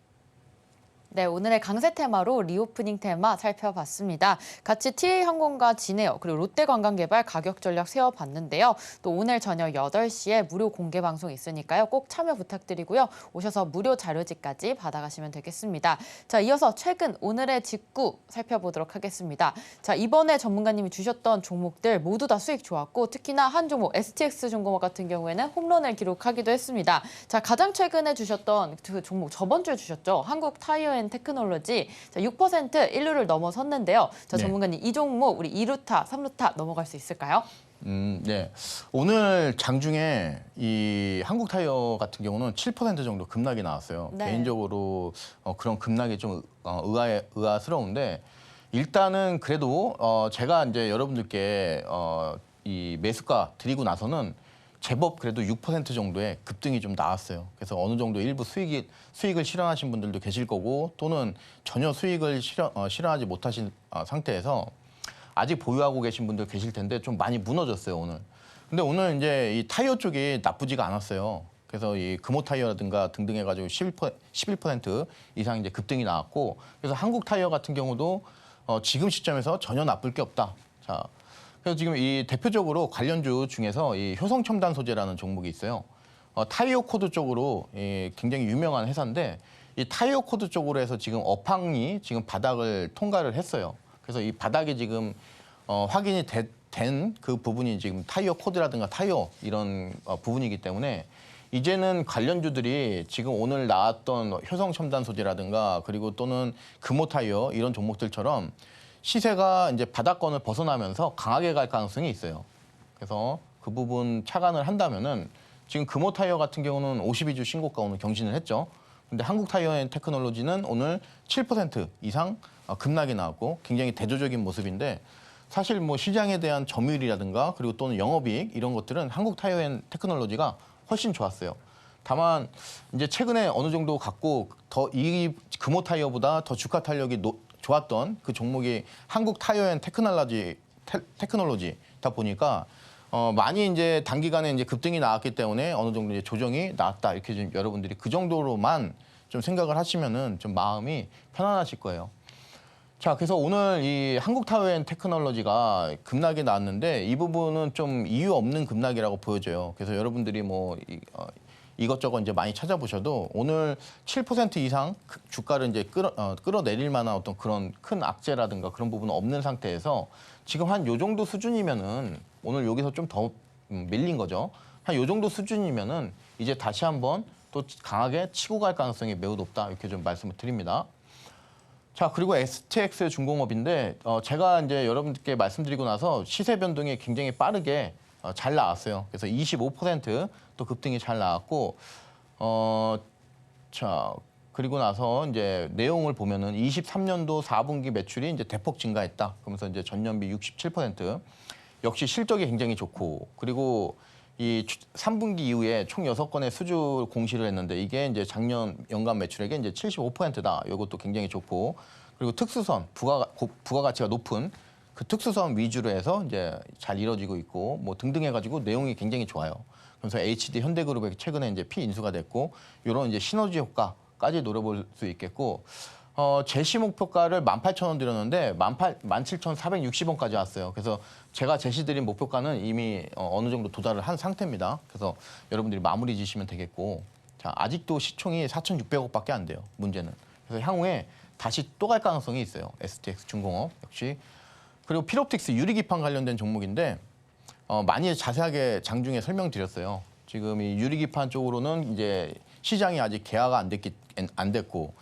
네, 오늘의 강세 테마로 리오프닝 테마 살펴봤습니다. 같이 TA항공과 진에어 그리고 롯데관광개발 가격 전략 세워봤는데요. 또 오늘 저녁 8시에 무료 공개 방송 있으니까요. 꼭 참여 부탁드리고요. 오셔서 무료 자료지까지 받아가시면 되겠습니다. 자, 이어서 최근 오늘의 직구 살펴보도록 하겠습니다. 자, 이번에 전문가님이 주셨던 종목들 모두 다 수익 좋았고 특히나 한 종목 STX 중공업 같은 경우에는 홈런을 기록하기도 했습니다. 자, 가장 최근에 주셨던 그 종목 저번 주에 주셨죠. 한국 타이어 테크놀로지 6% 1루를 넘어섰는데요. 자, 전문가님 이 종목 우리 2루타, 3루타 넘어갈 수 있을까요? 네. 오늘 장중에 이 한국 타이어 같은 경우는 7% 정도 급락이 나왔어요. 네. 개인적으로 그런 급락이 좀 의아스러운데 일단은 그래도 제가 이제 여러분들께 이 매수가 드리고 나서는 제법 그래도 6% 정도의 급등이 좀 나왔어요. 그래서 어느 정도 일부 수익을 실현하신 분들도 계실 거고 또는 전혀 수익을 실현하지 못하신 상태에서 아직 보유하고 계신 분들 계실 텐데 좀 많이 무너졌어요, 오늘. 근데 오늘 이제 이 타이어 쪽이 나쁘지가 않았어요. 그래서 이 금호 타이어라든가 등등 해가지고 11% 이상 이제 급등이 나왔고 그래서 한국 타이어 같은 경우도 지금 시점에서 전혀 나쁠 게 없다. 자. 그래서 지금 이 대표적으로 관련주 중에서 이 효성첨단 소재라는 종목이 있어요. 타이어 코드 쪽으로 굉장히 유명한 회사인데 이 타이어 코드 쪽으로 해서 지금 업황이 지금 바닥을 통과를 했어요. 그래서 이 바닥이 지금 확인이 된 그 부분이 지금 타이어 코드라든가 타이어 이런 부분이기 때문에 이제는 관련주들이 지금 오늘 나왔던 효성첨단 소재라든가 그리고 또는 금호 타이어 이런 종목들처럼 시세가 이제 바닥권을 벗어나면서 강하게 갈 가능성이 있어요. 그래서 그 부분 착안을 한다면은 지금 금호 타이어 같은 경우는 52주 신고가 오늘 경신을 했죠. 근데 한국 타이어 앤 테크놀로지는 오늘 7% 이상 급락이 나왔고 굉장히 대조적인 모습인데 사실 뭐 시장에 대한 점유율이라든가 그리고 또는 영업이익 이런 것들은 한국 타이어 앤 테크놀로지가 훨씬 좋았어요. 다만 이제 최근에 어느 정도 갖고 더 이 금호 타이어보다 더 주가 탄력이 좋았던 그 종목이 한국 타이어 앤 테크놀로지다 보니까 많이 이제 단기간에 이제 급등이 나왔기 때문에 어느 정도 이제 조정이 나왔다 이렇게 좀 여러분들이 그 정도로만 좀 생각을 하시면은 좀 마음이 편안하실 거예요. 자, 그래서 오늘 이 한국 타이어 앤 테크놀로지가 급락이 나왔는데 이 부분은 좀 이유 없는 급락이라고 보여져요. 그래서 여러분들이 뭐 이것저것 이제 많이 찾아보셔도 오늘 7% 이상 주가를 이제 끌어내릴 만한 어떤 그런 큰 악재라든가 그런 부분은 없는 상태에서 지금 한 요 정도 수준이면은 오늘 여기서 좀 더 밀린 거죠. 한 요 정도 수준이면은 이제 다시 한번 또 강하게 치고 갈 가능성이 매우 높다 이렇게 좀 말씀을 드립니다. 자, 그리고 STX 중공업인데 제가 이제 여러분들께 말씀드리고 나서 시세 변동이 굉장히 빠르게 잘 나왔어요. 그래서 25%또 급등이 잘 나왔고, 자, 그리고 나서 이제 내용을 보면은 23년도 4분기 매출이 이제 대폭 증가했다. 그러면서 이제 전년비 67%. 역시 실적이 굉장히 좋고, 그리고 이 3분기 이후에 총 6건의 수주 공시를 했는데 이게 이제 작년 연간 매출액의 이제 75%다. 이것도 굉장히 좋고, 그리고 특수선, 부가가치가 높은 그 특수선 위주로 해서 이제 잘 이뤄지고 있고 뭐 등등 해가지고 내용이 굉장히 좋아요. 그래서 HD 현대그룹에 최근에 이제 피인수가 됐고 이런 이제 시너지 효과까지 노려볼 수 있겠고 제시 목표가를 18,000원 드렸는데 17,460원까지 왔어요. 그래서 제가 제시드린 목표가는 이미 어느 정도 도달을 한 상태입니다. 그래서 여러분들이 마무리 지시면 되겠고 자, 아직도 시총이 4,600억밖에 안 돼요. 문제는. 그래서 향후에 다시 또 갈 가능성이 있어요. STX 중공업 역시. 그리고 필옵틱스 유리기판 관련된 종목인데 많이 자세하게 장중에 설명드렸어요. 지금 이 유리기판 쪽으로는 이제 시장이 아직 개화가 안 됐고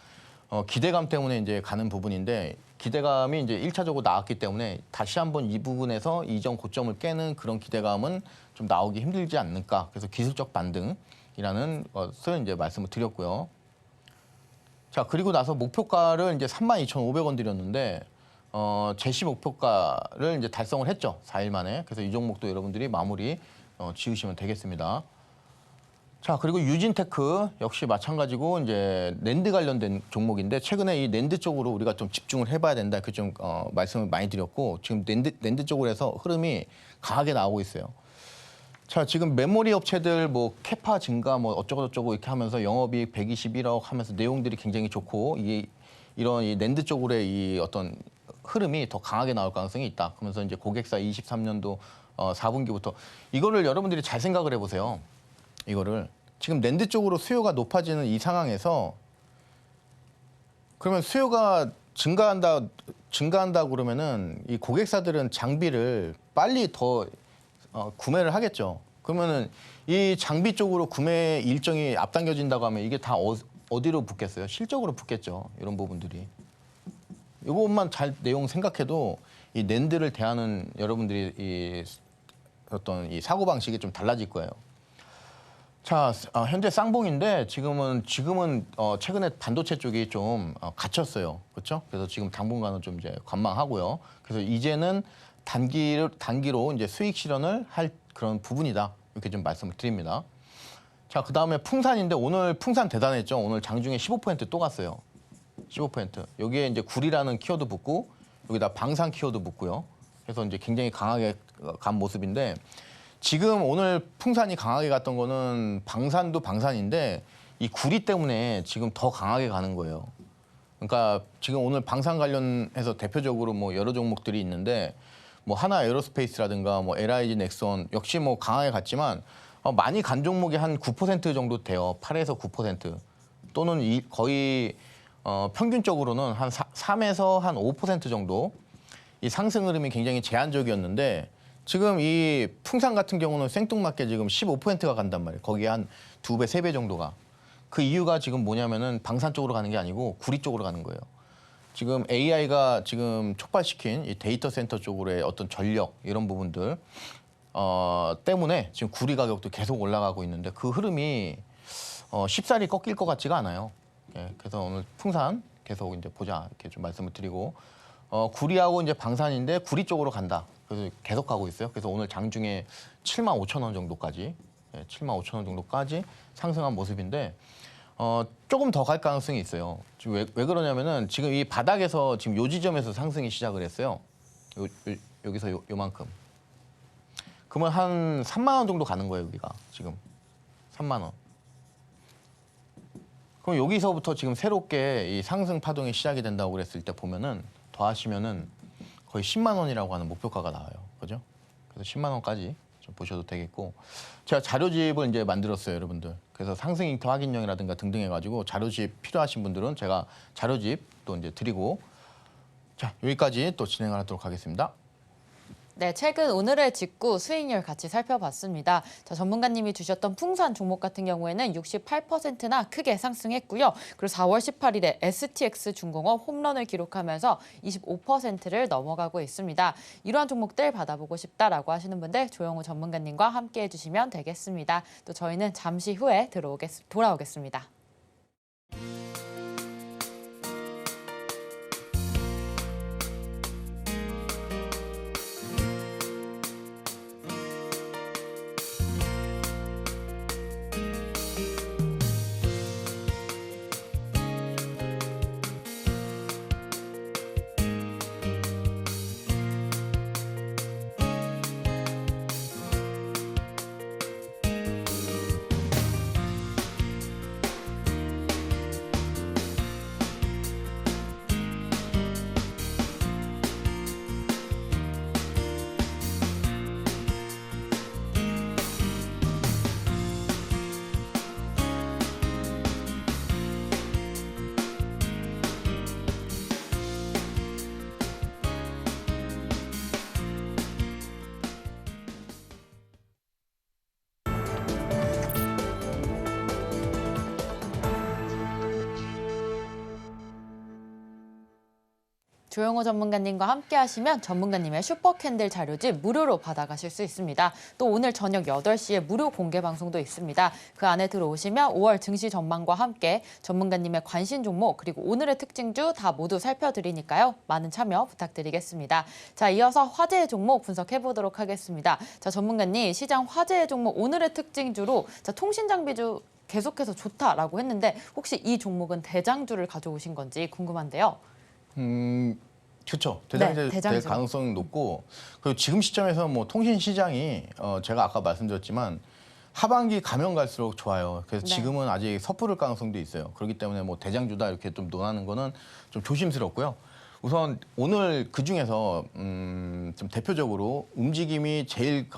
기대감 때문에 이제 가는 부분인데 기대감이 이제 1차적으로 나왔기 때문에 다시 한번 이 부분에서 이전 고점을 깨는 그런 기대감은 좀 나오기 힘들지 않을까. 그래서 기술적 반등이라는 것을 이제 말씀을 드렸고요. 자, 그리고 나서 목표가를 이제 32,500원 드렸는데 제시 목표가를 이제 달성을 했죠. 4일 만에. 그래서 이 종목도 여러분들이 마무리 지으시면 되겠습니다. 자, 그리고 유진테크 역시 마찬가지고 이제 랜드 관련된 종목인데 최근에 이 랜드 쪽으로 우리가 좀 집중을 해봐야 된다. 이렇게 좀 말씀을 많이 드렸고 지금 랜드 쪽으로 해서 흐름이 강하게 나오고 있어요. 자, 지금 메모리 업체들 뭐 캐파 증가 뭐 어쩌고저쩌고 이렇게 하면서 영업이익 121억 하면서 내용들이 굉장히 좋고 이런 이 낸드 쪽으로의 이 어떤 흐름이 더 강하게 나올 가능성이 있다. 그러면서 이제 고객사 23년도 4분기부터 이거를 여러분들이 잘 생각을 해보세요. 이거를 지금 낸드 쪽으로 수요가 높아지는 이 상황에서 그러면 수요가 증가한다 그러면은 이 고객사들은 장비를 빨리 더 구매를 하겠죠. 그러면은 이 장비 쪽으로 구매 일정이 앞당겨진다고 하면 이게 다 어디로 붙겠어요? 실적으로 붙겠죠. 이런 부분들이. 이것만 잘 내용 생각해도 이 낸드를 대하는 여러분들이 이 어떤 이 사고 방식이 좀 달라질 거예요. 자, 현재 쌍봉인데 지금은 최근에 반도체 쪽이 좀 갇혔어요. 그렇죠? 그래서 지금 당분간은 좀 이제 관망하고요. 그래서 이제는 단기로 이제 수익 실현을 할 그런 부분이다. 이렇게 좀 말씀을 드립니다. 자, 그다음에 풍산인데 오늘 풍산 대단했죠. 오늘 장중에 15% 또 갔어요. 15%. 여기에 이제 구리라는 키워드 붙고 여기다 방산 키워드 붙고요. 그래서 이제 굉장히 강하게 간 모습인데 지금 오늘 풍산이 강하게 갔던 거는 방산도 방산인데 이 구리 때문에 지금 더 강하게 가는 거예요. 그러니까 지금 오늘 방산 관련해서 대표적으로 뭐 여러 종목들이 있는데 뭐 하나 에어로스페이스라든가 뭐 LIG 넥선 역시 뭐 강하게 갔지만 많이 간 종목이 한 9% 정도 돼요. 8에서 9% 또는 거의 평균적으로는 한 3에서 한 5% 정도 이 상승 흐름이 굉장히 제한적이었는데 지금 이 풍산 같은 경우는 생뚱맞게 지금 15%가 간단 말이에요. 거기에 한 2배, 3배 정도가. 그 이유가 지금 뭐냐면은 방산 쪽으로 가는 게 아니고 구리 쪽으로 가는 거예요. 지금 AI가 지금 촉발시킨 이 데이터 센터 쪽으로의 어떤 전력 이런 부분들 때문에 지금 구리 가격도 계속 올라가고 있는데 그 흐름이 쉽사리 꺾일 것 같지가 않아요. 예, 그래서 오늘 풍산 계속 이제 보자 이렇게 좀 말씀을 드리고 구리하고 이제 방산인데 구리 쪽으로 간다. 그래서 계속 가고 있어요. 그래서 오늘 장중에 75,000원 정도까지, 75,000원 정도까지 상승한 모습인데 조금 더 갈 가능성이 있어요. 지금 왜 그러냐면은 지금 이 바닥에서 지금 요 지점에서 상승이 시작을 했어요. 여기서 요만큼. 그러면 한 3만 원 정도 가는 거예요, 여기가 지금 3만 원. 그럼 여기서부터 지금 새롭게 이 상승 파동이 시작이 된다고 그랬을 때 보면은 더 하시면은 거의 10만 원이라고 하는 목표가가 나와요. 그죠? 그래서 10만 원까지 좀 보셔도 되겠고 제가 자료집을 이제 만들었어요, 여러분들. 그래서 상승 잉터 확인령이라든가 등등 해가지고 자료집 필요하신 분들은 제가 자료집 또 이제 드리고 자, 여기까지 또 진행을 하도록 하겠습니다. 네, 최근 오늘의 직구 수익률 같이 살펴봤습니다. 자, 전문가님이 주셨던 풍산 종목 같은 경우에는 68%나 크게 상승했고요. 그리고 4월 18일에 STX 중공업 홈런을 기록하면서 25%를 넘어가고 있습니다. 이러한 종목들 받아보고 싶다라고 하시는 분들 조영우 전문가님과 함께해 주시면 되겠습니다. 또 저희는 잠시 후에 돌아오겠습니다. 조영호 전문가님과 함께 하시면 전문가님의 슈퍼캔들 자료집 무료로 받아가실 수 있습니다. 또 오늘 저녁 8시에 무료 공개 방송도 있습니다. 그 안에 들어오시면 5월 증시 전망과 함께 전문가님의 관심 종목 그리고 오늘의 특징주 다 모두 살펴드리니까요. 많은 참여 부탁드리겠습니다. 자, 이어서 화제의 종목 분석해보도록 하겠습니다. 자, 전문가님 시장 화제의 종목 오늘의 특징주로 통신장비주 계속해서 좋다라고 했는데 혹시 이 종목은 대장주를 가져오신 건지 궁금한데요. 그렇죠. 대장주 될 대장주. 가능성이 높고 그리고 지금 시점에서 뭐 통신 시장이 제가 아까 말씀드렸지만 하반기 가면 갈수록 좋아요. 그래서 네. 지금은 아직 섣부를 가능성도 있어요. 그렇기 때문에 뭐 대장주다 이렇게 좀 논하는 거는 좀 조심스럽고요. 우선 오늘 그 중에서 좀 대표적으로 움직임이 제일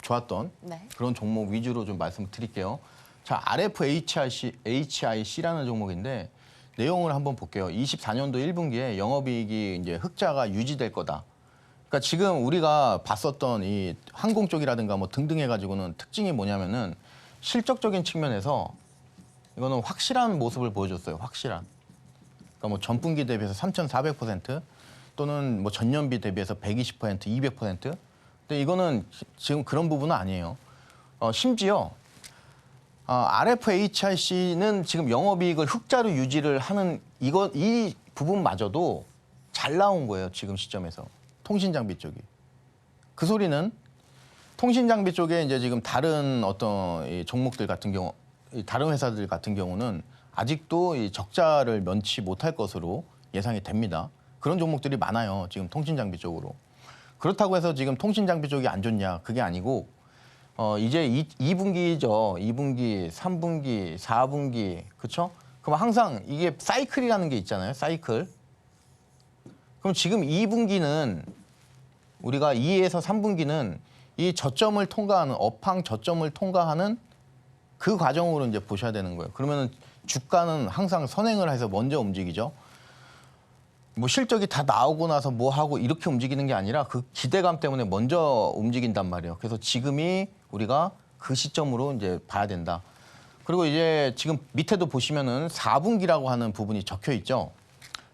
좋았던 네. 그런 종목 위주로 좀 말씀드릴게요. 자, RFHIC라는 종목인데 내용을 한번 볼게요. 24년도 1분기에 영업이익이 이제 흑자가 유지될 거다. 그러니까 지금 우리가 봤었던 이 항공 쪽이라든가 뭐 등등 해가지고는 특징이 뭐냐면은 실적적인 측면에서 이거는 확실한 모습을 보여줬어요. 확실한. 그러니까 뭐 전분기 대비해서 3,400% 또는 뭐 전년비 대비해서 120%, 200%. 근데 이거는 지금 그런 부분은 아니에요. 심지어 RFHIC는 지금 영업이익을 흑자로 유지를 하는 이 부분마저도 잘 나온 거예요. 지금 시점에서. 통신장비 쪽이. 그 소리는 통신장비 쪽에 이제 지금 다른 어떤 이 종목들 같은 경우, 다른 회사들 같은 경우는 아직도 이 적자를 면치 못할 것으로 예상이 됩니다. 그런 종목들이 많아요. 지금 통신장비 쪽으로. 그렇다고 해서 지금 통신장비 쪽이 안 좋냐? 그게 아니고 이제 2분기죠. 2분기, 3분기, 4분기. 그렇죠? 그럼 항상 이게 사이클이라는 게 있잖아요. 사이클. 그럼 지금 2분기는 우리가 2에서 3분기는 이 저점을 통과하는 업황 저점을 통과하는 그 과정으로 이제 보셔야 되는 거예요. 그러면은 주가는 항상 선행을 해서 먼저 움직이죠. 뭐 실적이 다 나오고 나서 뭐 하고 이렇게 움직이는 게 아니라 그 기대감 때문에 먼저 움직인단 말이에요. 그래서 지금이 우리가 그 시점으로 이제 봐야 된다. 그리고 이제 지금 밑에도 보시면은 4분기라고 하는 부분이 적혀 있죠.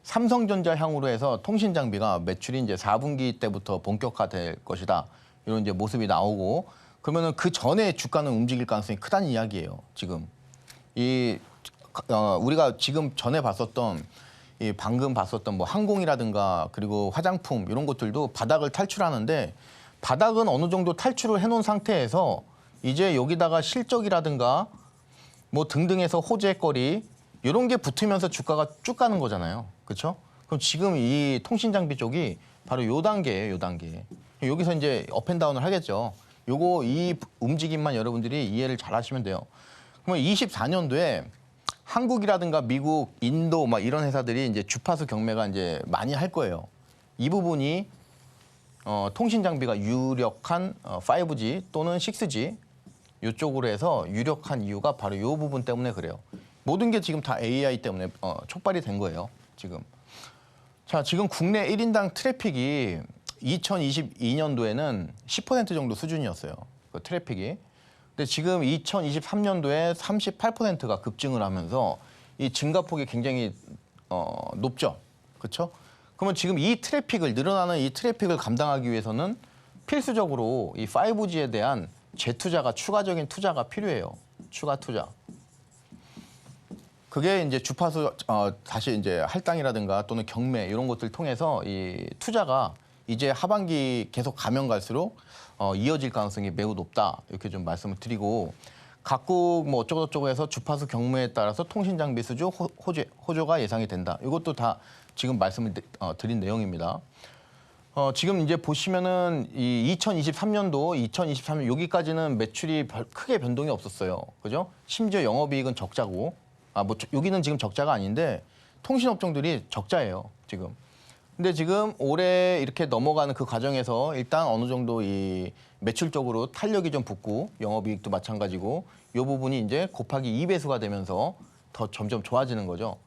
삼성전자 향후로 해서 통신 장비가 매출이 이제 4분기 때부터 본격화될 것이다. 이런 이제 모습이 나오고 그러면은 그 전에 주가는 움직일 가능성이 크다는 이야기예요. 지금 우리가 지금 전에 봤었던 이 방금 봤었던 뭐 항공이라든가 그리고 화장품 이런 것들도 바닥을 탈출하는데 바닥은 어느 정도 탈출을 해놓은 상태에서 이제 여기다가 실적이라든가 뭐 등등해서 호재거리 이런 게 붙으면서 주가가 쭉 가는 거잖아요. 그렇죠? 그럼 지금 이 통신장비 쪽이 바로 요 단계예요. 요 단계. 여기서 이제 업앤다운을 하겠죠. 요거 이 움직임만 여러분들이 이해를 잘 하시면 돼요. 그러면 24년도에 한국이라든가 미국, 인도 막 이런 회사들이 이제 주파수 경매가 이제 많이 할 거예요. 이 부분이 통신 장비가 유력한 5G 또는 6G 이쪽으로 해서 유력한 이유가 바로 이 부분 때문에 그래요. 모든 게 지금 다 AI 때문에 촉발이 된 거예요. 지금. 자, 지금 국내 1인당 트래픽이 2022년도에는 10% 정도 수준이었어요. 그 트래픽이. 근데 지금 2023년도에 38%가 급증을 하면서 이 증가폭이 굉장히 높죠. 그렇죠? 그러면 지금 이 트래픽을 늘어나는 이 트래픽을 감당하기 위해서는 필수적으로 이 5G에 대한 재투자가 추가적인 투자가 필요해요. 추가 투자. 그게 이제 주파수 다시 이제 할당이라든가 또는 경매 이런 것들 통해서 이 투자가 이제 하반기 계속 가면 갈수록 이어질 가능성이 매우 높다 이렇게 좀 말씀을 드리고 각국 뭐 어쩌고저쩌고 해서 주파수 경매에 따라서 통신 장비 수주 호조가 예상이 된다. 이것도 다 지금 말씀을 드린 내용입니다. 지금 이제 보시면은 이 2023년 여기까지는 매출이 크게 변동이 없었어요. 그죠? 심지어 영업이익은 적자고 뭐 여기는 지금 적자가 아닌데 통신업종들이 적자예요. 지금. 근데 지금 올해 이렇게 넘어가는 그 과정에서 일단 어느 정도 이 매출적으로 탄력이 좀 붙고 영업이익도 마찬가지고 이 부분이 이제 곱하기 2배수가 되면서 더 점점 좋아지는 거죠.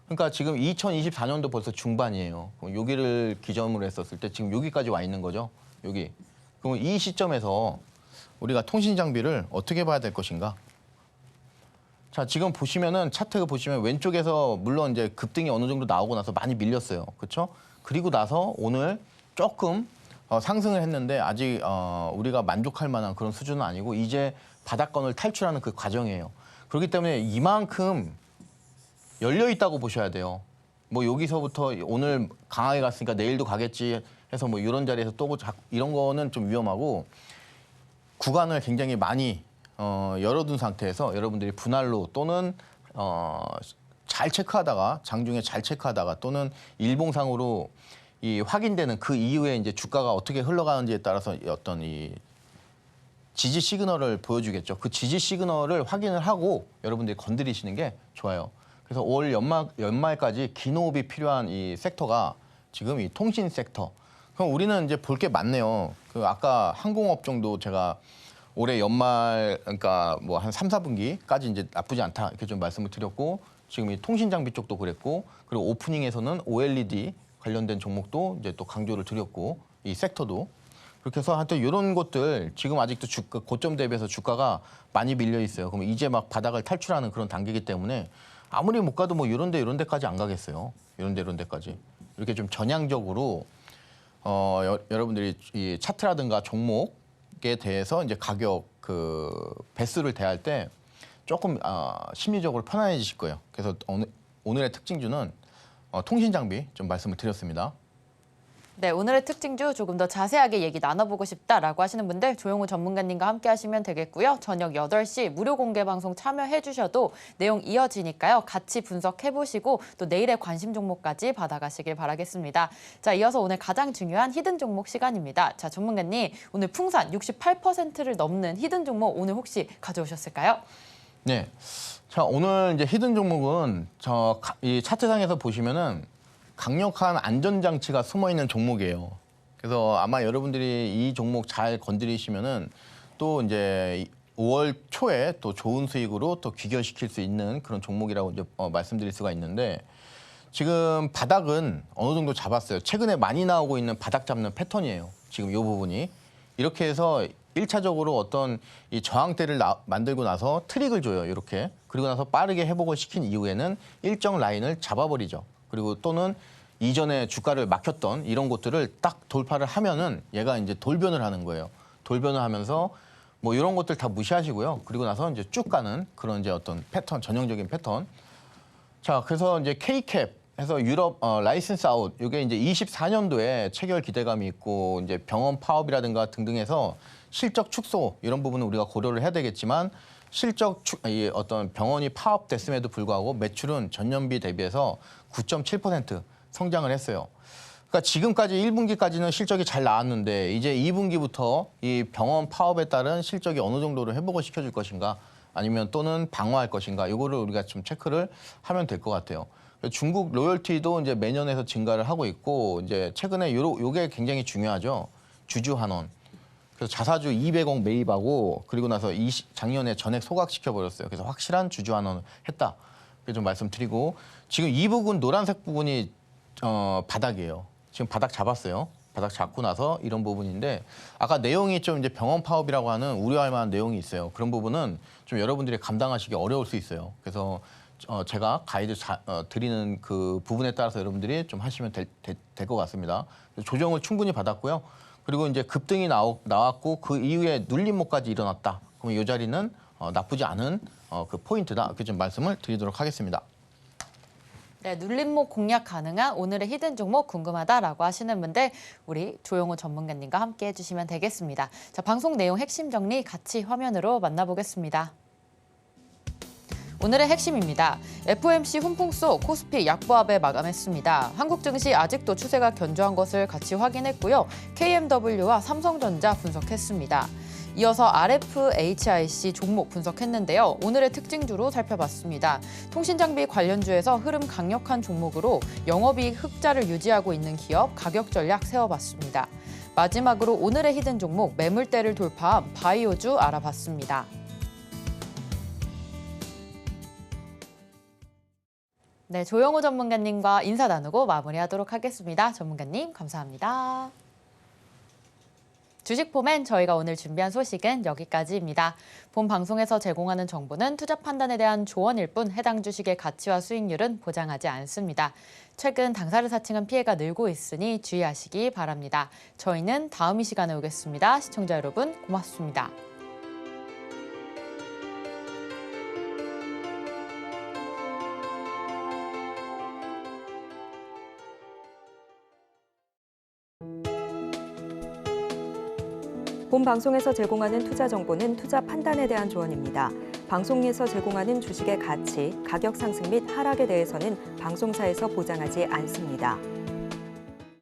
그러니까 지금 2024년도 벌써 중반이에요. 여기를 기점으로 했었을 때 지금 여기까지 와 있는 거죠. 여기. 그럼 이 시점에서 우리가 통신 장비를 어떻게 봐야 될 것인가? 자, 지금 보시면은 차트 보시면 왼쪽에서 물론 이제 급등이 어느 정도 나오고 나서 많이 밀렸어요. 그렇죠? 그리고 나서 오늘 조금 상승을 했는데 아직 우리가 만족할 만한 그런 수준은 아니고 이제 바닥권을 탈출하는 그 과정이에요. 그렇기 때문에 이만큼 열려 있다고 보셔야 돼요. 뭐 여기서부터 오늘 강하게 갔으니까 내일도 가겠지 해서 뭐 이런 자리에서 또 이런 거는 좀 위험하고 구간을 굉장히 많이 열어둔 상태에서 여러분들이 분할로 또는 잘 체크하다가 장중에 잘 체크하다가 또는 일봉상으로 이 확인되는 그 이후에 이제 주가가 어떻게 흘러가는지에 따라서 어떤 이 지지 시그널을 보여주겠죠. 그 지지 시그널을 확인을 하고 여러분들이 건드리시는 게 좋아요. 그래서 올 연말까지 긴 호흡이 필요한 이 섹터가 지금 이 통신 섹터. 그럼 우리는 이제 볼 게 많네요. 그 아까 항공업 정도 제가 올해 연말 그러니까 뭐 한 3, 4분기까지 이제 나쁘지 않다 이렇게 좀 말씀을 드렸고 지금 이 통신 장비 쪽도 그랬고 그리고 오프닝에서는 OLED 관련된 종목도 이제 또 강조를 드렸고 이 섹터도 그렇게 해서 하여튼 이런 것들 지금 아직도 주가 고점 대비해서 주가가 많이 밀려 있어요. 그럼 이제 막 바닥을 탈출하는 그런 단계이기 때문에 아무리 못 가도 뭐 이런 데까지 안 가겠어요. 이런 데까지. 이렇게 좀 전향적으로 여러분들이 이 차트라든가 종목에 대해서 이제 가격 그 배수를 대할 때 조금 심리적으로 편안해지실 거예요. 그래서 오늘의 특징주는 통신 장비 좀 말씀을 드렸습니다. 네, 오늘의 특징주 조금 더 자세하게 얘기 나눠보고 싶다라고 하시는 분들 조용우 전문가님과 함께 하시면 되겠고요. 저녁 8시 무료 공개 방송 참여해 주셔도 내용 이어지니까요. 같이 분석해보시고 또 내일의 관심 종목까지 받아가시길 바라겠습니다. 자, 이어서 오늘 가장 중요한 히든 종목 시간입니다. 자, 전문가님, 오늘 풍산 68%를 넘는 히든 종목 오늘 혹시 가져오셨을까요? 네. 자, 오늘 이제 히든 종목은 이 차트상에서 보시면은 강력한 안전장치가 숨어있는 종목이에요. 그래서 아마 여러분들이 이 종목 잘 건드리시면은 또 이제 5월 초에 또 좋은 수익으로 또 귀결시킬 수 있는 그런 종목이라고 이제 말씀드릴 수가 있는데 지금 바닥은 어느 정도 잡았어요. 최근에 많이 나오고 있는 바닥 잡는 패턴이에요. 지금 이 부분이. 이렇게 해서 1차적으로 어떤 이 저항대를 만들고 나서 트릭을 줘요. 이렇게. 그리고 나서 빠르게 회복을 시킨 이후에는 일정 라인을 잡아버리죠. 그리고 또는 이전에 주가를 막혔던 이런 것들을 딱 돌파를 하면은 얘가 이제 돌변을 하는 거예요. 돌변을 하면서 뭐 이런 것들 다 무시하시고요. 그리고 나서 이제 쭉 가는 그런 이제 어떤 패턴, 전형적인 패턴. 자, 그래서 이제 K캡 해서 유럽 라이센스 아웃 이게 이제 24년도에 체결 기대감이 있고 이제 병원 파업이라든가 등등해서 실적 축소 이런 부분은 우리가 고려를 해야 되겠지만 이 어떤 병원이 파업됐음에도 불구하고 매출은 전년비 대비해서 9.7% 성장을 했어요. 그러니까 지금까지 1분기까지는 실적이 잘 나왔는데 이제 2분기부터 이 병원 파업에 따른 실적이 어느 정도로 회복을 시켜줄 것인가 아니면 또는 방어할 것인가 이거를 우리가 좀 체크를 하면 될 것 같아요. 중국 로열티도 이제 매년에서 증가를 하고 있고 이제 최근에 요게 굉장히 중요하죠. 주주 환원. 그래서 자사주 200억 매입하고 그리고 나서 작년에 전액 소각시켜 버렸어요. 그래서 확실한 주주 환원을 했다. 그래서 좀 말씀드리고 지금 이 부분 노란색 부분이 바닥이에요. 지금 바닥 잡았어요. 바닥 잡고 나서 이런 부분인데 아까 내용이 좀 이제 병원 파업이라고 하는 우려할 만한 내용이 있어요. 그런 부분은 좀 여러분들이 감당하시기 어려울 수 있어요. 그래서 제가 가이드 드리는 그 부분에 따라서 여러분들이 좀 하시면 될 것 같습니다. 조정을 충분히 받았고요. 그리고 이제 급등이 나왔고 그 이후에 눌림목까지 일어났다. 그럼 이 자리는 나쁘지 않은 그 포인트다. 이렇게 좀 말씀을 드리도록 하겠습니다. 네, 눌림목 공략 가능한 오늘의 히든 종목 궁금하다라고 하시는 분들 우리 조용우 전문가님과 함께 해주시면 되겠습니다. 자, 방송 내용 핵심 정리 같이 화면으로 만나보겠습니다. 오늘의 핵심입니다. FOMC 훈풍 속 코스피 약보합에 마감했습니다. 한국 증시 아직도 추세가 견조한 것을 같이 확인했고요. KMW와 삼성전자 분석했습니다. 이어서 RFHIC 종목 분석했는데요. 오늘의 특징주로 살펴봤습니다. 통신장비 관련주에서 흐름 강력한 종목으로 영업이익 흑자를 유지하고 있는 기업 가격 전략 세워봤습니다. 마지막으로 오늘의 히든 종목 매물대를 돌파한 바이오주 알아봤습니다. 네, 조용우 전문가님과 인사 나누고 마무리하도록 하겠습니다. 전문가님 감사합니다. 주식포맨 저희가 오늘 준비한 소식은 여기까지입니다. 본 방송에서 제공하는 정보는 투자 판단에 대한 조언일 뿐 해당 주식의 가치와 수익률은 보장하지 않습니다. 최근 당사를 사칭한 피해가 늘고 있으니 주의하시기 바랍니다. 저희는 다음 이 시간에 오겠습니다. 시청자 여러분 고맙습니다. 본 방송에서 제공하는 투자 정보는 투자 판단에 대한 조언입니다. 방송에서 제공하는 주식의 가치, 가격 상승 및 하락에 대해서는 방송사에서 보장하지 않습니다.